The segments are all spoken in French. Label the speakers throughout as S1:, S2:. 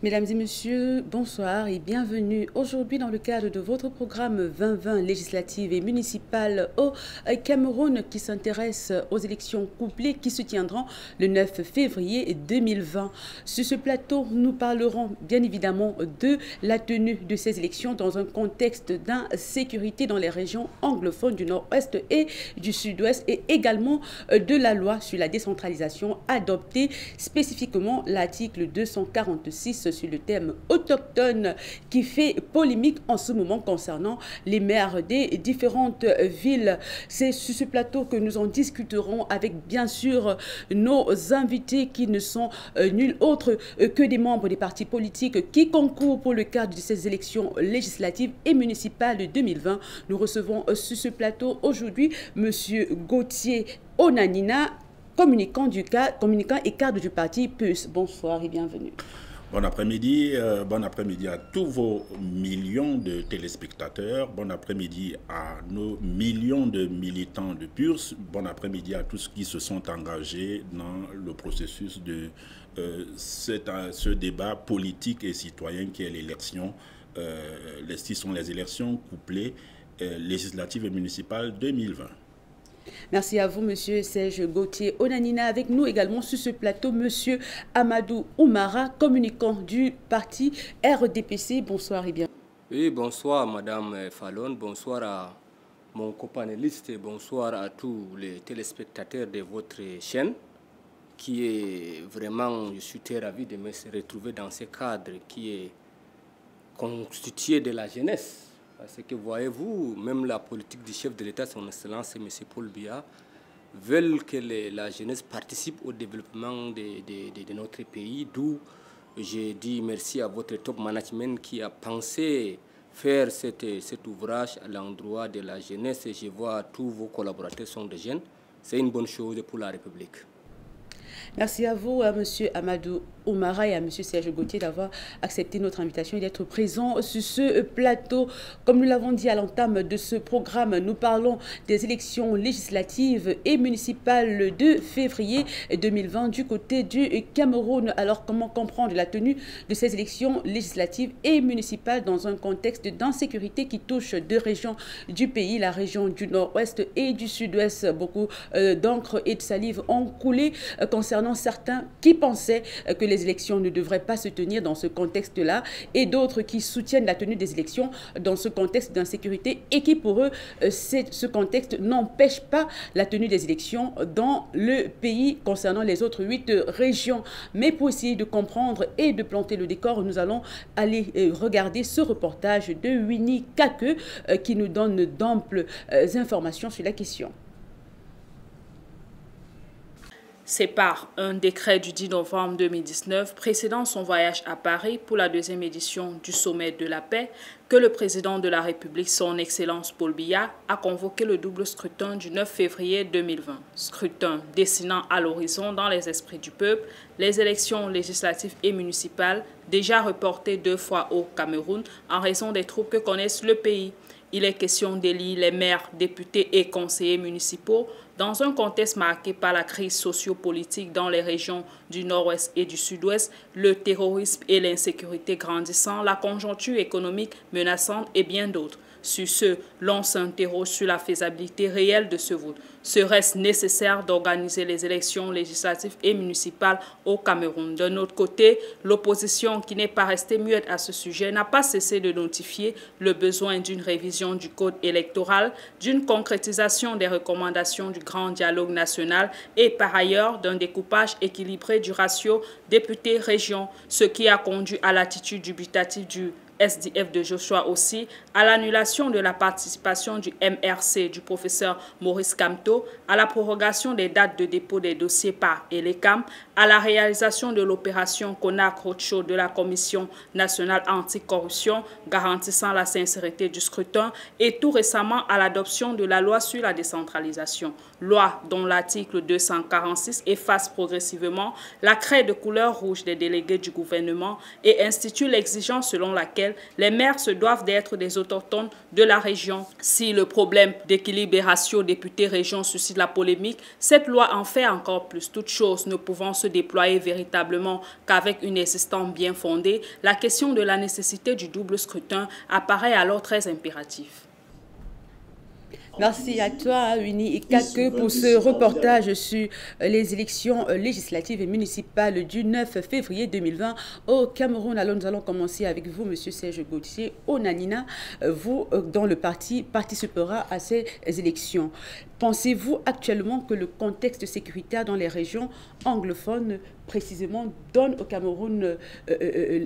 S1: Mesdames et messieurs, bonsoir et bienvenue. Aujourd'hui, dans le cadre de votre programme 2020 législative et municipale au Cameroun qui s'intéresse aux élections couplées qui se tiendront le 9 février 2020. Sur ce plateau, nous parlerons bien évidemment de la tenue de ces élections dans un contexte d'insécurité dans les régions anglophones du nord-ouest et du sud-ouest et également de la loi sur la décentralisation adoptée, spécifiquement l'article 246 sur le thème autochtone qui fait polémique en ce moment concernant les maires des différentes villes. C'est sur ce plateau que nous en discuterons avec bien sûr nos invités qui ne sont nul autre que des membres des partis politiques qui concourent pour le cadre de ces élections législatives et municipales de 2020. Nous recevons sur ce plateau aujourd'hui M. Gauthier Onanina, communicant et cadre du parti PUS. Bonsoir et bienvenue.
S2: Bon après-midi à tous vos millions de téléspectateurs, bon après-midi à nos millions de militants de PUS, bon après-midi à tous ceux qui se sont engagés dans le processus de ce débat politique et citoyen qui est l'élection, les élections couplées législatives et municipales 2020.
S1: Merci à vous, Monsieur Serge Gauthier Onanina. Avec nous également sur ce plateau, Monsieur Amadou Oumara, communicant du parti RDPC. Bonsoir et bien.
S3: Oui, bonsoir Madame Fallon, bonsoir à mon copanéliste et bonsoir à tous les téléspectateurs de votre chaîne qui est vraiment, je suis très ravi de me retrouver dans ce cadre qui est constitué de la jeunesse. Parce que voyez-vous, même la politique du chef de l'État, son Excellence, M. Paul Biya, veulent que la jeunesse participe au développement de notre pays, d'où j'ai dit merci à votre top management qui a pensé faire cet ouvrage à l'endroit de la jeunesse et je vois tous vos collaborateurs sont des jeunes. C'est une bonne chose pour la République.
S1: Merci à vous, à M. Amadou Oumara et à M. Serge Gauthier d'avoir accepté notre invitation et d'être présents sur ce plateau. Comme nous l'avons dit à l'entame de ce programme, nous parlons des élections législatives et municipales le 2 février 2020 du côté du Cameroun. Alors, comment comprendre la tenue de ces élections législatives et municipales dans un contexte d'insécurité qui touche deux régions du pays, la région du nord-ouest et du sud-ouest? Beaucoup d'encre et de salive ont coulé concernant certains qui pensaient que les élections ne devraient pas se tenir dans ce contexte-là et d'autres qui soutiennent la tenue des élections dans ce contexte d'insécurité et qui pour eux, ce contexte n'empêche pas la tenue des élections dans le pays concernant les autres 8 régions. Mais pour essayer de comprendre et de planter le décor, nous allons aller regarder ce reportage de Winnie Kake qui nous donne d'amples informations sur la question.
S4: C'est par un décret du 10 novembre 2019, précédant son voyage à Paris pour la deuxième édition du Sommet de la paix, que le président de la République, son Excellence Paul Biya, a convoqué le double scrutin du 9 février 2020. Scrutin dessinant à l'horizon dans les esprits du peuple les élections législatives et municipales déjà reportées 2 fois au Cameroun en raison des troubles que connaissent le pays. Il est question d'élire les maires, députés et conseillers municipaux dans un contexte marqué par la crise sociopolitique dans les régions du nord-ouest et du sud-ouest, le terrorisme et l'insécurité grandissant, la conjoncture économique menaçante et bien d'autres. Sur ce, l'on s'interroge sur la faisabilité réelle de ce vote. Serait-ce nécessaire d'organiser les élections législatives et municipales au Cameroun? D'un autre côté, l'opposition, qui n'est pas restée muette à ce sujet, n'a pas cessé de notifier le besoin d'une révision du code électoral, d'une concrétisation des recommandations du grand dialogue national et par ailleurs d'un découpage équilibré du ratio députés-régions, ce qui a conduit à l'attitude dubitative du SDF de Joshua aussi, à l'annulation de la participation du MRC du professeur Maurice Kamto, à la prorogation des dates de dépôt des dossiers par ELECAM, à la réalisation de l'opération Konak Roadshow de la Commission nationale anticorruption garantissant la sincérité du scrutin et tout récemment à l'adoption de la loi sur la décentralisation. Loi dont l'article 246 efface progressivement la craie de couleur rouge des délégués du gouvernement et institue l'exigence selon laquelle laquelle les maires se doivent d'être des autochtones de la région. Si le problème d'équilibre des ratios députés-régions suscite la polémique, cette loi en fait encore plus. Toutes choses ne pouvant se déployer véritablement qu'avec une existence bien fondée, la question de la nécessité du double scrutin apparaît alors très impérative.
S1: Merci à toi, Uni Ikake, pour ce reportage sur les élections législatives et municipales du 9 février 2020 au Cameroun. Alors, nous allons commencer avec vous, Monsieur Serge Gauthier, au Nanina. Vous, dont le parti participera à ces élections. Pensez-vous actuellement que le contexte sécuritaire dans les régions anglophones, précisément, donne au Cameroun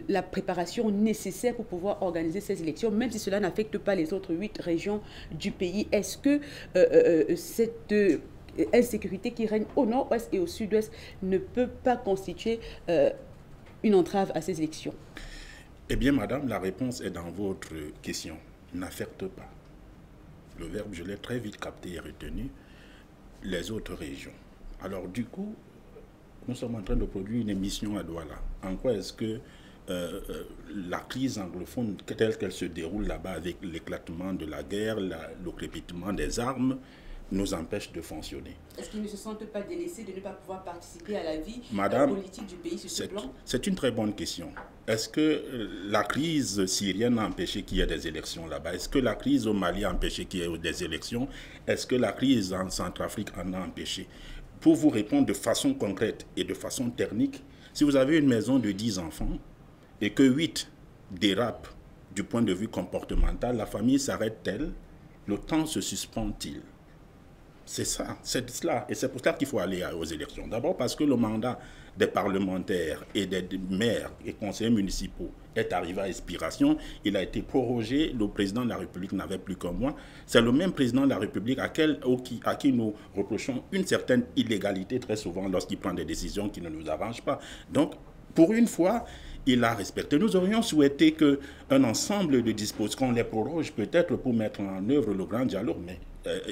S1: la préparation nécessaire pour pouvoir organiser ces élections, même si cela n'affecte pas les autres 8 régions du pays? Est-ce que cette insécurité qui règne au nord-ouest et au sud-ouest ne peut pas constituer une entrave à ces élections?
S2: Eh bien, madame, la réponse est dans votre question. N'affecte pas. Le verbe, je l'ai très vite capté et retenu, les autres régions. Alors, du coup, nous sommes en train de produire une émission à Douala. En quoi est-ce que la crise anglophone, telle qu'elle se déroule là-bas avec l'éclatement de la guerre, le crépitement des armes, nous empêche de fonctionner?
S1: Est-ce qu'ils ne se sentent pas délaissés de ne pas pouvoir participer à la vie politique du pays sur ce plan?
S2: C'est une très bonne question. Est-ce que la crise syrienne a empêché qu'il y ait des élections là-bas? Est-ce que la crise au Mali a empêché qu'il y ait des élections? Est-ce que la crise en Centrafrique en a empêché? Pour vous répondre de façon concrète et de façon technique, si vous avez une maison de 10 enfants et que 8 dérapent du point de vue comportemental, la famille s'arrête-t-elle? Le temps se suspend-il? C'est ça, c'est cela. Et c'est pour ça qu'il faut aller aux élections. D'abord parce que le mandat des parlementaires et des maires et conseillers municipaux est arrivé à expiration. Il a été prorogé. Le président de la République n'avait plus qu'un mois. C'est le même président de la République à qui nous reprochons une certaine illégalité très souvent lorsqu'il prend des décisions qui ne nous arrangent pas. Donc, pour une fois, il a respecté. Nous aurions souhaité qu'un ensemble de dispositions, qu'on les proroge peut-être pour mettre en œuvre le grand dialogue, mais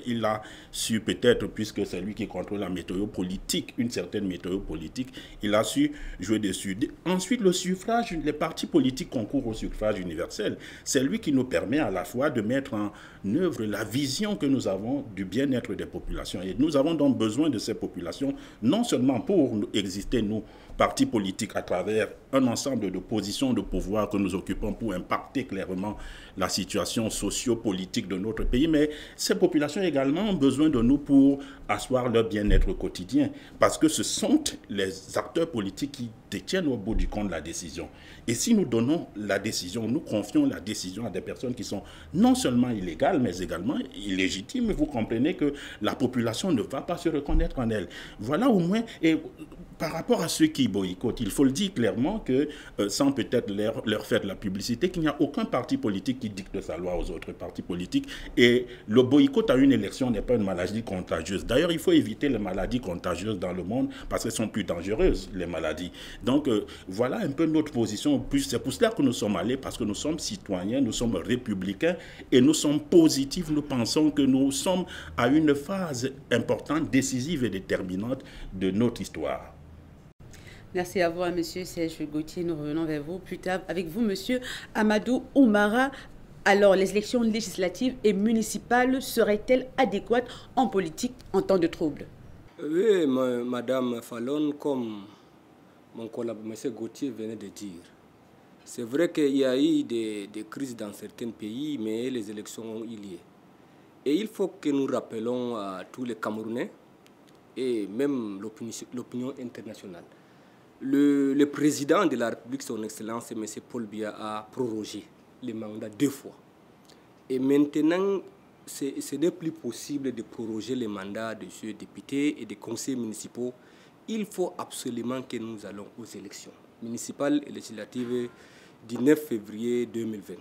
S2: il a su peut-être, puisque c'est lui qui contrôle la météo politique, une certaine météo politique, il a su jouer dessus. Ensuite, le suffrage, les partis politiques concourent au suffrage universel. C'est lui qui nous permet à la fois de mettre en œuvre la vision que nous avons du bien-être des populations. Et nous avons donc besoin de ces populations, non seulement pour exister, nous, partis politiques, à travers un ensemble de positions de pouvoir que nous occupons pour impacter clairement la situation socio-politique de notre pays, mais ces populations également ont besoin de nous pour asseoir leur bien-être quotidien, parce que ce sont les acteurs politiques qui détiennent au bout du compte la décision. Et si nous donnons la décision, nous confions la décision à des personnes qui sont non seulement illégales, mais également illégitimes, vous comprenez que la population ne va pas se reconnaître en elle. Voilà au moins, et par rapport à ceux qui boycottent, il faut le dire clairement que, sans peut-être leur faire de la publicité, qu'il n'y a aucun parti politique qui dicte sa loi aux autres partis politiques. Et le boycott à une élection n'est pas une maladie contagieuse. D'ailleurs, il faut éviter les maladies contagieuses dans le monde parce qu'elles sont plus dangereuses, les maladies. Donc, voilà un peu notre position. C'est pour cela que nous sommes allés, parce que nous sommes citoyens, nous sommes républicains et nous sommes positifs. Nous pensons que nous sommes à une phase importante, décisive et déterminante de notre histoire.
S1: Merci à vous, M. Serge Gauthier. Nous revenons vers vous plus tard avec vous, M. Amadou Oumara. Alors, les élections législatives et municipales seraient-elles adéquates en politique en temps de trouble?
S3: Oui, Madame Fallon, comme mon collègue M. Gauthier venait de dire, c'est vrai qu'il y a eu des crises dans certains pays, mais les élections ont eu lieu. Et il faut que nous rappelons à tous les Camerounais et même l'opinion internationale. Le président de la République, son Excellence, M. Paul Biya, a prorogé les mandats 2 fois. Et maintenant, ce n'est plus possible de proroger les mandats de ceux députés et des conseillers municipaux. Il faut absolument que nous allons aux élections municipales et législatives du 9 février 2020.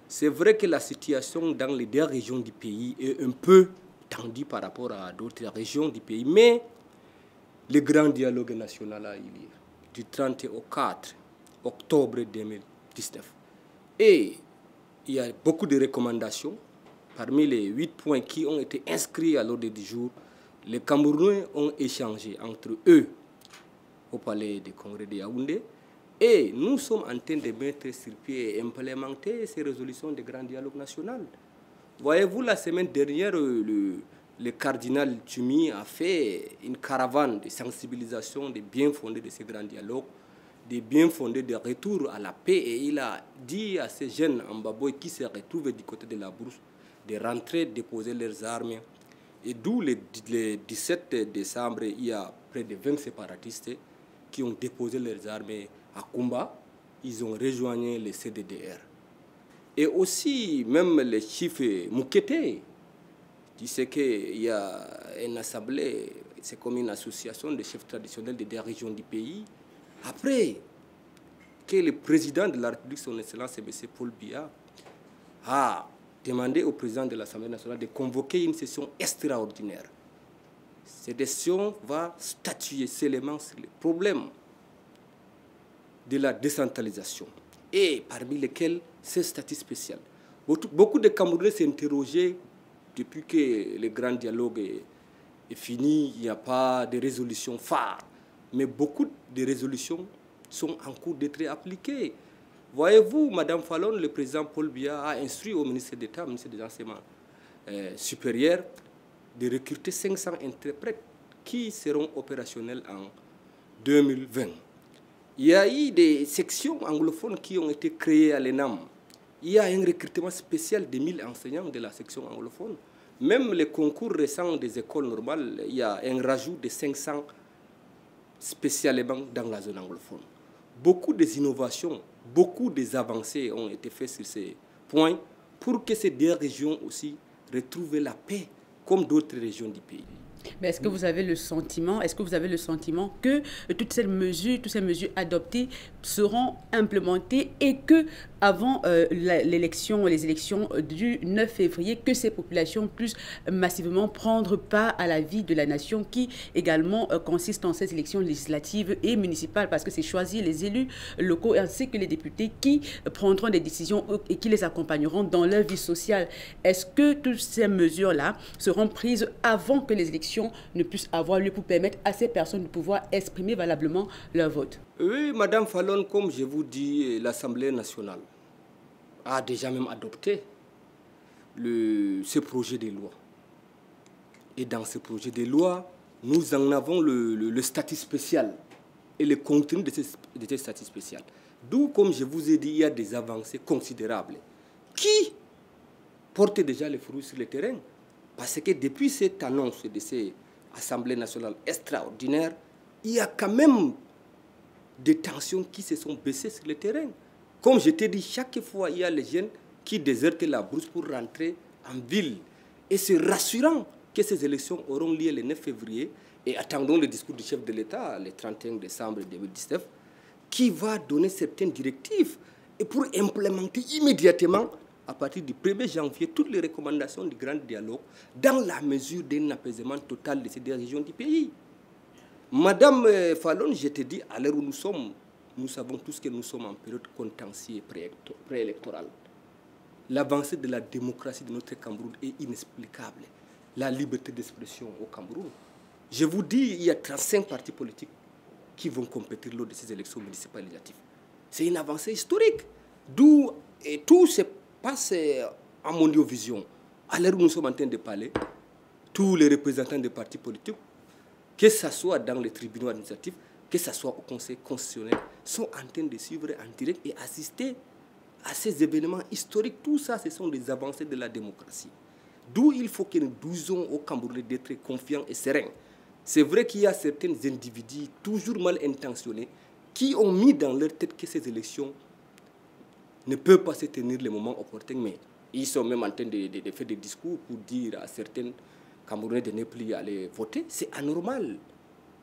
S3: C'est vrai que la situation dans les 2 régions du pays est un peu tendue par rapport à d'autres régions du pays, mais le grand dialogue national a eu lieu du 30 au 4 octobre 2019. Et il y a beaucoup de recommandations. Parmi les 8 points qui ont été inscrits à l'ordre du jour, les Camerounais ont échangé entre eux au palais du Congrès de Yaoundé Et nous sommes en train de mettre sur pied et implémenter ces résolutions de grand dialogue national. Voyez-vous, la semaine dernière, le cardinal Tumi a fait une caravane de sensibilisation des bien fondés de ces grands dialogues, des bien fondés de retour à la paix. Et il a dit à ces jeunes en Baboy qui se retrouvent du côté de la bourse de rentrer, déposer leurs armes. Et d'où le 17 décembre, il y a près de 20 séparatistes qui ont déposé leurs armes à Kumba. Ils ont rejoint les CDDR. Et aussi, même les chiffres Moukete, tu sais qu'il y a une assemblée, c'est comme une association de chefs traditionnels des régions du pays. Après que le président de la République, son Excellence, M. Paul Biya, a demandé au président de l'Assemblée nationale de convoquer une session extraordinaire. Cette session va statuer seulement sur les problèmes de la décentralisation, et parmi lesquels ce statut spécial. Beaucoup de Camerounais s'interrogeaient depuis que le grand dialogue est fini, il n'y a pas de résolution phare. Mais beaucoup de résolutions sont en cours d'être appliquées. Voyez-vous, Mme Fallon, le président Paul Biya a instruit au ministre d'État, au ministre des Enseignements supérieurs, de recruter 500 interprètes qui seront opérationnels en 2020. Il y a eu des sections anglophones qui ont été créées à l'ENAM. Il y a un recrutement spécial de 1000 enseignants de la section anglophone. Même les concours récents des écoles normales, il y a un rajout de 500 spécialement dans la zone anglophone. Beaucoup des innovations, beaucoup des avancées ont été faites sur ces points pour que ces deux régions aussi retrouvent la paix comme d'autres régions du pays.
S1: Mais est-ce que vous avez le sentiment, que toutes ces mesures adoptées seront implémentées et que avant les élections du 9 février, que ces populations puissent massivement prendre part à la vie de la nation qui également consiste en ces élections législatives et municipales, parce que c'est choisir les élus locaux ainsi que les députés qui prendront des décisions et qui les accompagneront dans leur vie sociale. Est-ce que toutes ces mesures-là seront prises avant que les élections ne puissent avoir lieu pour permettre à ces personnes de pouvoir exprimer valablement leur vote?
S3: Oui, Madame Fallon, comme je vous dis, l'Assemblée nationale a déjà même adopté ce projet de loi. Et dans ce projet de loi, nous en avons le statut spécial et le contenu de ce statut spécial. D'où, comme je vous ai dit, il y a des avancées considérables qui portent déjà les fruits sur le terrain. Parce que depuis cette annonce de cette Assemblée nationale extraordinaire, il y a quand même des tensions qui se sont baissées sur le terrain. Comme je t'ai dit, chaque fois, il y a les jeunes qui désertent la bourse pour rentrer en ville. Et c'est rassurant que ces élections auront lieu le 9 février. Et attendons le discours du chef de l'État le 31 décembre 2019, qui va donner certaines directives et pour implémenter immédiatement, à partir du 1er janvier, toutes les recommandations du grand dialogue dans la mesure d'un apaisement total de ces deux régions du pays. Madame Fallon, je te dis, à l'heure où nous sommes, nous savons tous que nous sommes en période contentieuse préélectorale. L'avancée de la démocratie de notre Cameroun est inexplicable. La liberté d'expression au Cameroun. Je vous dis, il y a 35 partis politiques qui vont compétir lors de ces élections municipales législatives. C'est une avancée historique. D'où tout se passe en mondiovision. À l'heure où nous sommes en train de parler, tous les représentants des partis politiques, que ce soit dans les tribunaux administratifs, que ce soit au Conseil constitutionnel, sont en train de suivre en direct et assister à ces événements historiques. Tout ça, ce sont des avancées de la démocratie. D'où il faut que nous disions aux Camerounais d'être confiants et sereins. C'est vrai qu'il y a certains individus toujours mal intentionnés qui ont mis dans leur tête que ces élections ne peuvent pas se tenir le moment opportun, mais ils sont même en train de faire des discours pour dire à certains Camerounais de ne plus aller voter. C'est anormal.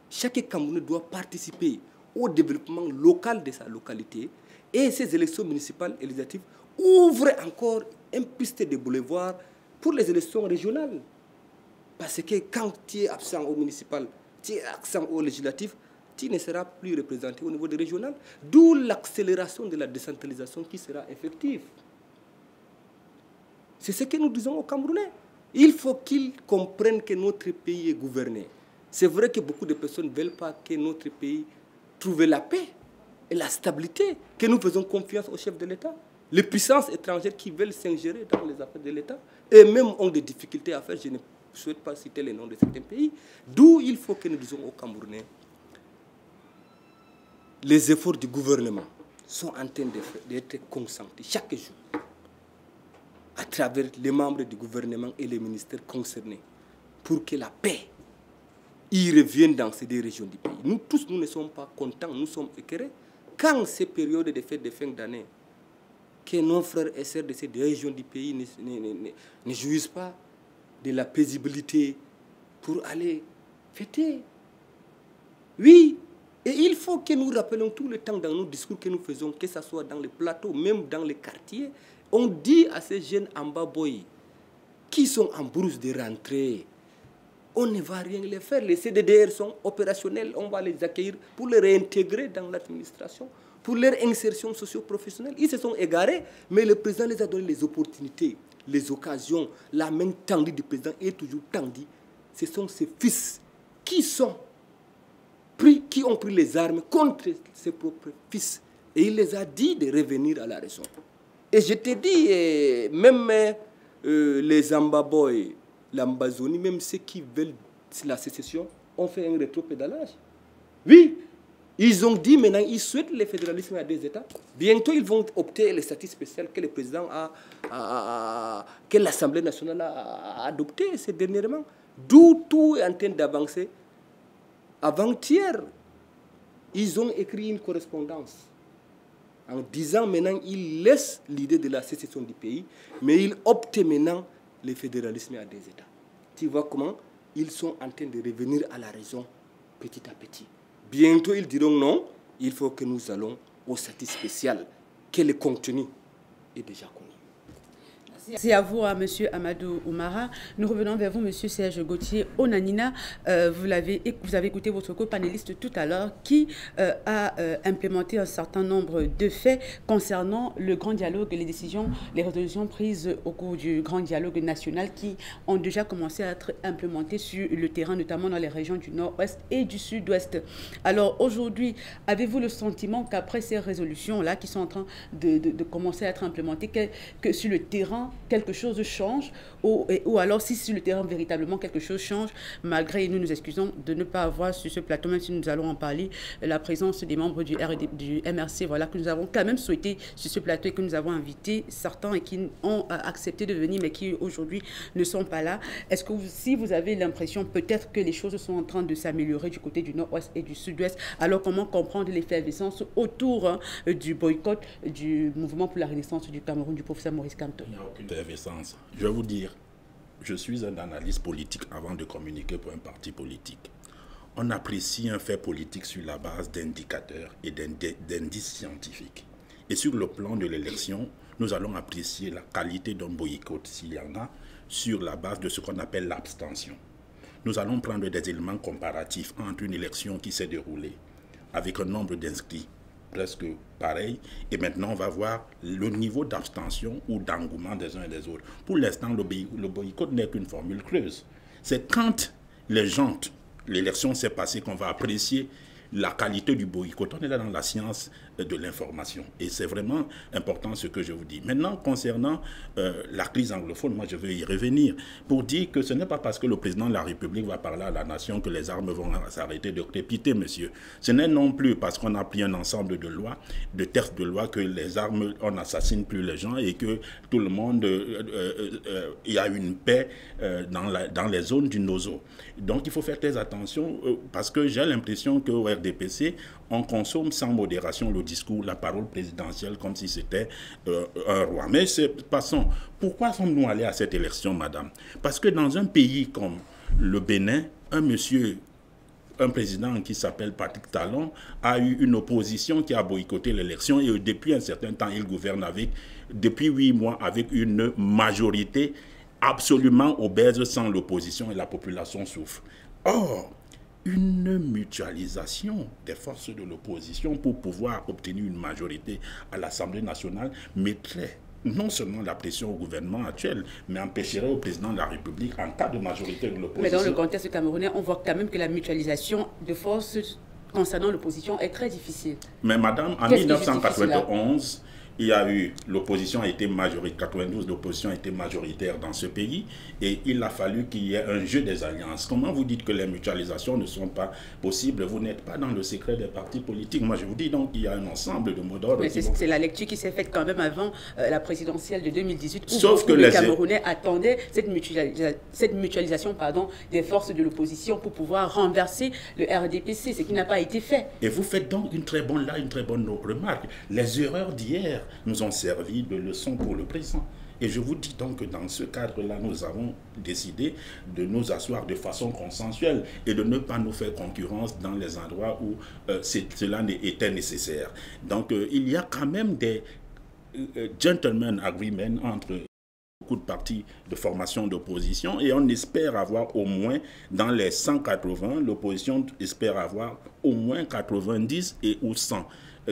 S3: Chaque Camerounais doit participer au développement local de sa localité, et ces élections municipales et législatives ouvrent encore une piste de boulevard pour les élections régionales. Parce que quand tu es absent au municipal, tu es absent au législatif, tu ne seras plus représenté au niveau des régionales. D'où l'accélération de la décentralisation qui sera effective. C'est ce que nous disons aux Camerounais. Il faut qu'ils comprennent que notre pays est gouverné. C'est vrai que beaucoup de personnes ne veulent pas que notre pays trouve la paix. et la stabilité que nous faisons confiance au chef de l'État. Les puissances étrangères qui veulent s'ingérer dans les affaires de l'État, eux-mêmes ont des difficultés à faire. Je ne souhaite pas citer les noms de certains pays. D'où il faut que nous disions aux Camerounais, les efforts du gouvernement sont en train d'être consentis chaque jour à travers les membres du gouvernement et les ministères concernés pour que la paix y revienne dans ces deux régions du pays. Nous tous, nous ne sommes pas contents, nous sommes écœurés. Quand ces périodes de fête de fin d'année, que nos frères et sœurs de ces deux régions du pays ne jouissent pas de la paisibilité pour aller fêter. Oui, et il faut que nous rappelions tout le temps dans nos discours que nous faisons, que ce soit dans les plateaux, même dans les quartiers, on dit à ces jeunes Ambaboy qui sont en brousse de rentrée, on ne va rien les faire. Les CDDR sont opérationnels, on va les accueillir pour les réintégrer dans l'administration, pour leur insertion socio-professionnelle. Ils se sont égarés, mais le président les a donné les opportunités, les occasions. La main tendue du président est toujours tendue. Ce sont ses fils qui ont pris les armes contre ses propres fils. Et il les a dit de revenir à la raison. Et je te dis, même les Ambaboy, l'Ambazonie, même ceux qui veulent la sécession, ont fait un rétropédalage. Oui, ils ont dit maintenant, ils souhaitent le fédéralisme à deux États. Bientôt, ils vont opter le statut spécial que le président que l'Assemblée nationale a adopté ces dernièrement. D'où tout est en train d'avancer. Avant-hier, ils ont écrit une correspondance en disant maintenant ils laissent l'idée de la sécession du pays, mais ils optent maintenant le fédéralisme à deux États. Tu vois comment ils sont en train de revenir à la raison petit à petit. Bientôt, ils diront non, il faut que nous allons au statut spécial, que le contenu est déjà connu.
S1: Merci à vous, à M. Amadou Oumara. Nous revenons vers vous, M. Serge Gauthier Onanina. Vous avez écouté votre co-panéliste tout à l'heure qui a implémenté un certain nombre de faits concernant le grand dialogue et les décisions, les résolutions prises au cours du grand dialogue national qui ont déjà commencé à être implémentées sur le terrain, notamment dans les régions du nord-ouest et du sud-ouest. Alors aujourd'hui, avez-vous le sentiment qu'après ces résolutions-là qui sont en train de commencer à être implémentées, que sur le terrain, quelque chose change, ou alors si sur le terrain véritablement quelque chose change, malgré, nous nous excusons de ne pas avoir sur ce plateau, même si nous allons en parler, la présence des membres du MRC, voilà, que nous avons quand même souhaité sur ce plateau et que nous avons invité certains et qui ont accepté de venir mais qui aujourd'hui ne sont pas là. Est-ce que si vous avez l'impression peut-être que les choses sont en train de s'améliorer du côté du nord-ouest et du sud-ouest, alors comment comprendre l'effervescence autour du boycott du mouvement pour la renaissance du Cameroun du professeur Maurice Kamto?
S2: Effervescence. Je vais vous dire, je suis un analyste politique avant de communiquer pour un parti politique. On apprécie un fait politique sur la base d'indicateurs et d'indices scientifiques. Et sur le plan de l'élection, nous allons apprécier la qualité d'un boycott, s'il y en a, sur la base de ce qu'on appelle l'abstention. Nous allons prendre des éléments comparatifs entre une élection qui s'est déroulée avec un nombre d'inscrits presque pareil, et maintenant on va voir le niveau d'abstention ou d'engouement des uns et des autres. Pour l'instant, le boycott n'est qu'une formule creuse. C'est quand l'élection s'est passée qu'on va apprécier la qualité du boycott. On est là dans la science de l'information. Et c'est vraiment important ce que je vous dis. Maintenant, concernant la crise anglophone, moi je veux y revenir pour dire que ce n'est pas parce que le président de la République va parler à la nation que les armes vont s'arrêter de crépiter, monsieur. Ce n'est non plus parce qu'on a pris un ensemble de lois, de textes de loi, que les armes, on n'assassine plus les gens et que tout le monde, il y a une paix dans les zones du Nozo. Donc il faut faire très attention parce que j'ai l'impression qu'au RDPC, on consomme sans modération le discours, la parole présidentielle comme si c'était un roi. Mais passons. Pourquoi sommes-nous allés à cette élection, madame? Parce que dans un pays comme le Bénin, un président qui s'appelle Patrick Talon a eu une opposition qui a boycotté l'élection et depuis un certain temps, il gouverne depuis 8 mois avec une majorité absolument obèse sans l'opposition et la population souffre. Or, une mutualisation des forces de l'opposition pour pouvoir obtenir une majorité à l'Assemblée nationale mettrait non seulement la pression au gouvernement actuel, mais empêcherait au président de la République en cas de majorité de l'opposition.
S1: Mais dans le contexte camerounais, on voit quand même que la mutualisation de forces concernant l'opposition est très difficile.
S2: Mais madame, en 1991, il y a eu, l'opposition a été majoritaire, 92, l'opposition a été majoritaire dans ce pays et il a fallu qu'il y ait un jeu des alliances. Comment vous dites que les mutualisations ne sont pas possibles? Vous n'êtes pas dans le secret des partis politiques. Moi, je vous dis donc qu'il y a un ensemble de mots d'ordre.
S1: C'est la lecture qui s'est faite quand même avant la présidentielle de 2018, où
S2: sauf que
S1: les Camerounais attendaient cette mutualisation des forces de l'opposition pour pouvoir renverser le RDPC, ce qui n'a pas été fait.
S2: Et vous faites donc une très bonne remarque. Les erreurs d'hier nous ont servi de leçon pour le présent. Et je vous dis donc que dans ce cadre-là, nous avons décidé de nous asseoir de façon consensuelle et de ne pas nous faire concurrence dans les endroits où cela était nécessaire. Donc il y a quand même des gentlemen agreements entre beaucoup de partis de formation d'opposition et on espère avoir au moins dans les 180, l'opposition espère avoir au moins 90 ou 100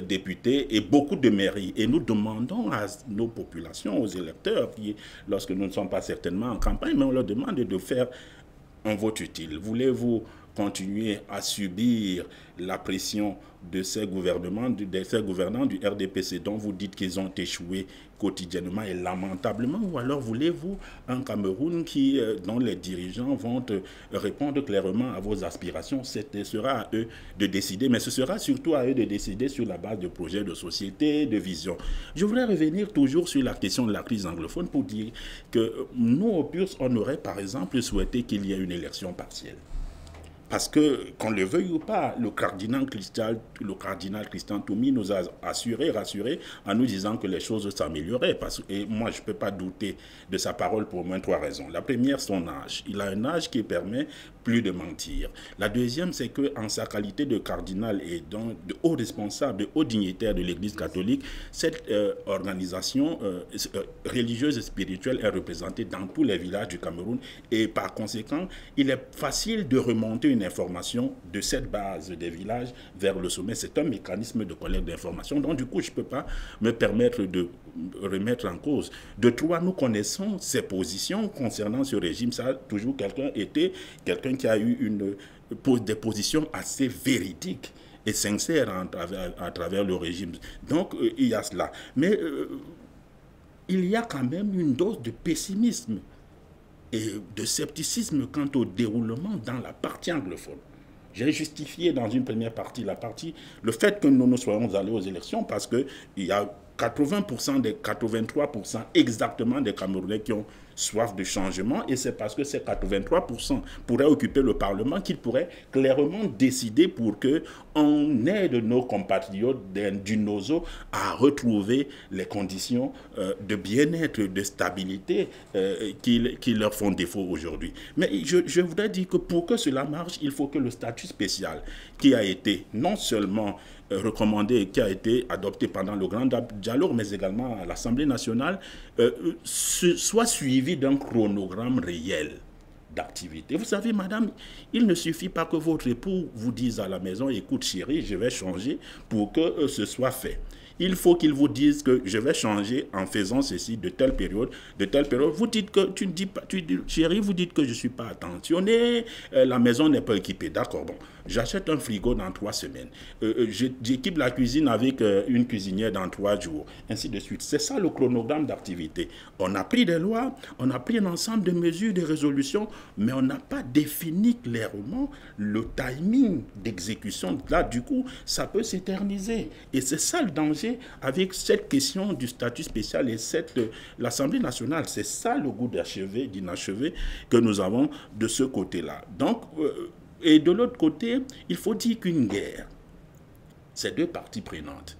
S2: députés et beaucoup de mairies. Et nous demandons à nos populations, aux électeurs, qui, lorsque nous ne sommes pas certainement en campagne, mais on leur demande de faire un vote utile. Voulez-vous continuer à subir la pression de ces gouvernants du RDPC dont vous dites qu'ils ont échoué quotidiennement et lamentablement, ou alors voulez-vous un Cameroun dont les dirigeants vont répondre clairement à vos aspirations? Ce sera à eux de décider, mais ce sera surtout à eux de décider sur la base de projets de société, de vision. Je voudrais revenir toujours sur la question de la crise anglophone pour dire que nous, au PURS, on aurait par exemple souhaité qu'il y ait une élection partielle. Parce que, qu'on le veuille ou pas, le cardinal Christian Toumi nous a rassuré en nous disant que les choses s'amélioraient. Et moi, je ne peux pas douter de sa parole pour au moins 3 raisons. La première, son âge. Il a un âge qui permet plus de mentir. La deuxième, c'est qu'en sa qualité de cardinal et donc de haut responsable, de haut dignitaire de l'Église catholique, cette organisation religieuse et spirituelle est représentée dans tous les villages du Cameroun. Et par conséquent, il est facile de remonter une information de cette base des villages vers le sommet. C'est un mécanisme de collecte d'informations. Donc, du coup, je ne peux pas me permettre de remettre en cause. De 3, nous connaissons ses positions concernant ce régime. Ça a toujours quelqu'un qui a eu des positions assez véridiques et sincères à travers le régime. Donc, il y a cela. Mais il y a quand même une dose de pessimisme et de scepticisme quant au déroulement dans la partie anglophone. J'ai justifié dans une première partie le fait que nous soyons allés aux élections parce qu'il y a 80% des 83% exactement des Camerounais qui ont soif de changement et c'est parce que ces 83% pourraient occuper le Parlement qu'ils pourraient clairement décider pour qu'on aide nos compatriotes du NOZO à retrouver les conditions de bien-être, de stabilité qui leur font défaut aujourd'hui. Mais je voudrais dire que pour que cela marche, il faut que le statut spécial qui a été non seulement recommandé et qui a été adopté pendant le grand dialogue, mais également à l'Assemblée nationale, soit suivi d'un chronogramme réel d'activité. Vous savez, madame, il ne suffit pas que votre époux vous dise à la maison, écoute chérie, je vais changer pour que ce soit fait. Il faut qu'il vous dise que je vais changer en faisant ceci de telle période, de telle période. Vous dites que, chérie, vous dites que je ne suis pas attentionné, la maison n'est pas équipée. D'accord, bon. J'achète un frigo dans 3 semaines. J'équipe la cuisine avec une cuisinière dans 3 jours. Ainsi de suite. C'est ça le chronogramme d'activité. On a pris des lois, on a pris un ensemble de mesures, de résolutions, mais on n'a pas défini clairement le timing d'exécution. Là, du coup, ça peut s'éterniser. Et c'est ça le danger avec cette question du statut spécial et l'Assemblée nationale. C'est ça le goût d'inachevé que nous avons de ce côté-là. Donc, et de l'autre côté, il faut dire qu'une guerre, c'est 2 parties prenantes.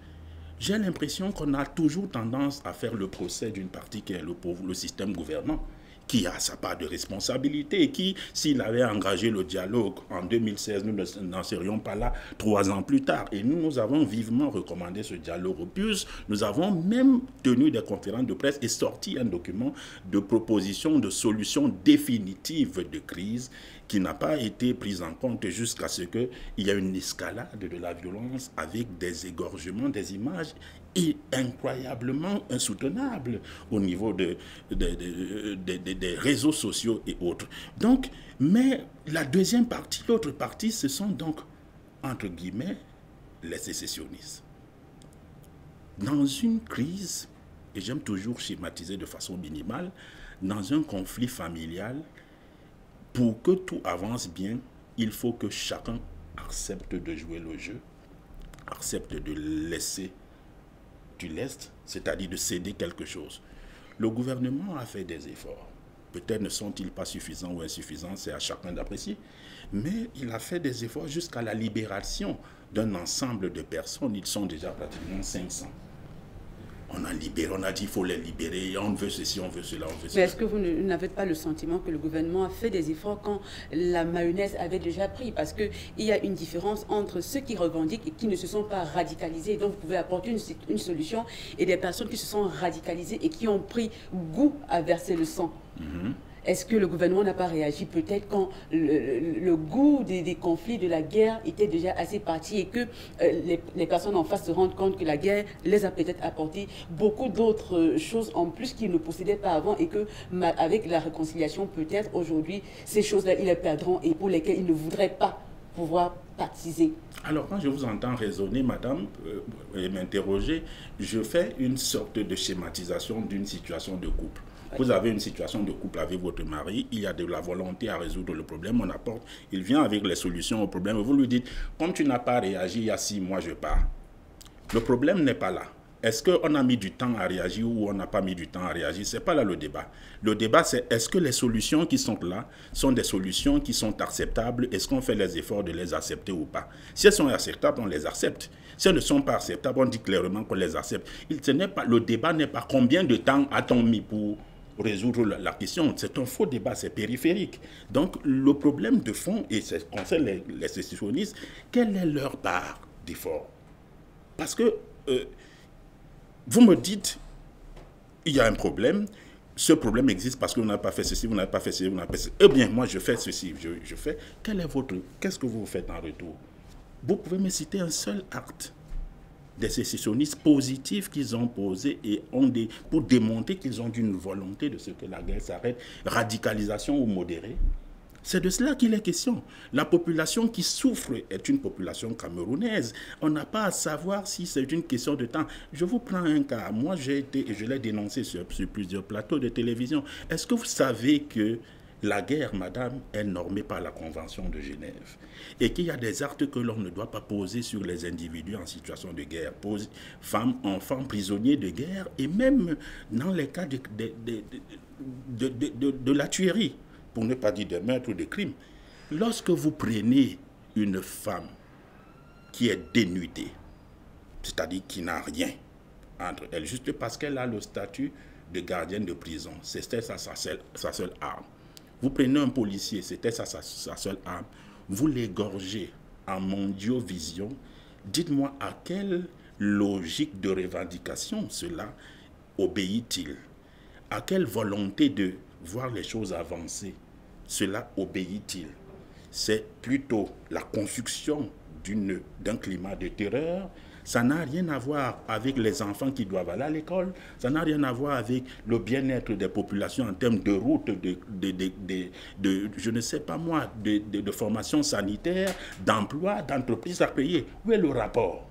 S2: J'ai l'impression qu'on a toujours tendance à faire le procès d'une partie qui est le système gouvernant, qui a sa part de responsabilité et qui, s'il avait engagé le dialogue en 2016, nous n'en serions pas là 3 ans plus tard. Et nous avons vivement recommandé ce dialogue au PURS. Nous avons même tenu des conférences de presse et sorti un document de proposition de solution définitive de crise qui n'a pas été prise en compte jusqu'à ce qu'il y ait une escalade de la violence avec des égorgements, des images et incroyablement insoutenable au niveau des réseaux sociaux et autres. Donc, mais la deuxième partie, l'autre partie, ce sont donc entre guillemets, les sécessionnistes. Dans une crise, et j'aime toujours schématiser de façon minimale, dans un conflit familial, pour que tout avance bien, il faut que chacun accepte de jouer le jeu, accepte de laisser du lest, c'est-à-dire de céder quelque chose. Le gouvernement a fait des efforts. Peut-être ne sont-ils pas suffisants ou insuffisants, c'est à chacun d'apprécier. Mais il a fait des efforts jusqu'à la libération d'un ensemble de personnes. Ils sont déjà pratiquement 500. On a libéré, on a dit qu'il faut les libérer, on veut ceci, on veut cela, on veut cela.
S1: Mais est-ce que vous n'avez pas le sentiment que le gouvernement a fait des efforts quand la mayonnaise avait déjà pris? Parce qu'il y a une différence entre ceux qui revendiquent et qui ne se sont pas radicalisés. Donc vous pouvez apporter une solution, et des personnes qui se sont radicalisées et qui ont pris goût à verser le sang. Est-ce que le gouvernement n'a pas réagi peut-être quand le goût des conflits, de la guerre était déjà assez parti, et que les personnes en face se rendent compte que la guerre les a peut-être apporté beaucoup d'autres choses en plus qu'ils ne possédaient pas avant, et que avec la réconciliation, peut-être aujourd'hui, ces choses-là, ils les perdront et pour lesquelles ils ne voudraient pas pouvoir participer?
S2: Alors, quand je vous entends raisonner, madame, et m'interroger, je fais une sorte de schématisation d'une situation de couple. Vous avez une situation de couple avec votre mari, il y a de la volonté à résoudre le problème, on apporte, il vient avec les solutions au problème, et vous lui dites, comme tu n'as pas réagi il y a 6 mois, je pars. Le problème n'est pas là. Est-ce qu'on a mis du temps à réagir ou on n'a pas mis du temps à réagir? Ce n'est pas là le débat. Le débat, c'est est-ce que les solutions qui sont là sont des solutions qui sont acceptables? Est-ce qu'on fait les efforts de les accepter ou pas? Si elles sont acceptables, on les accepte. Si elles ne sont pas acceptables, on dit clairement qu'on les accepte. Le débat n'est pas combien de temps a-t-on mis pour résoudre la question. C'est un faux débat, c'est périphérique. Donc le problème de fond, et ça concerne les sécessionnistes, quelle est leur part d'effort? Parce que vous me dites, il y a un problème, ce problème existe parce que vous n'avez pas fait ceci, vous n'avez pas fait ceci, vous n'avez pas fait ceci. Eh bien, moi je fais ceci, je fais. Qu'est-ce que vous faites en retour? Vous pouvez me citer un seul acte des sécessionnistes positifs qu'ils ont posés et pour démontrer qu'ils ont une volonté de ce que la guerre s'arrête, radicalisation ou modérée. C'est de cela qu'il est question. La population qui souffre est une population camerounaise. On n'a pas à savoir si c'est une question de temps. Je vous prends un cas. Moi, j'ai été, et je l'ai dénoncé sur plusieurs plateaux de télévision. Est-ce que vous savez que la guerre, madame, est normée par la Convention de Genève et qu'il y a des actes que l'on ne doit pas poser sur les individus en situation de guerre, femmes, enfants, prisonniers de guerre, et même dans les cas de la tuerie, pour ne pas dire de meurtre ou de crime. Lorsque vous prenez une femme qui est dénudée, c'est-à-dire qui n'a rien entre elle, juste parce qu'elle a le statut de gardienne de prison, c'était sa seule arme. Vous prenez un policier, c'était sa seule arme, vous l'égorgez en mondiovision. Dites-moi à quelle logique de revendication cela obéit-il? À quelle volonté de voir les choses avancer cela obéit-il? C'est plutôt la construction d'un climat de terreur. Ça n'a rien à voir avec les enfants qui doivent aller à l'école. Ça n'a rien à voir avec le bien-être des populations en termes de routes, je ne sais pas moi, de formation sanitaire, d'emploi, d'entreprise à payer. Où est le rapport?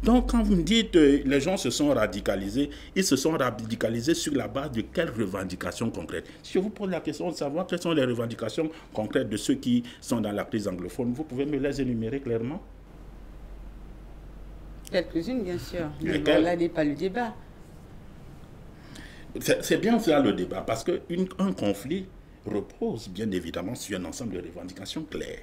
S2: Donc, quand vous me dites les gens se sont radicalisés, ils se sont radicalisés sur la base de quelles revendications concrètes? Si je vous pose la question de savoir quelles sont les revendications concrètes de ceux qui sont dans la crise anglophone, vous pouvez me les énumérer clairement?
S1: Quelques-unes, bien sûr. Mais bon, là n'est pas le débat.
S2: C'est bien ça le débat, parce qu'un conflit repose bien évidemment sur un ensemble de revendications claires.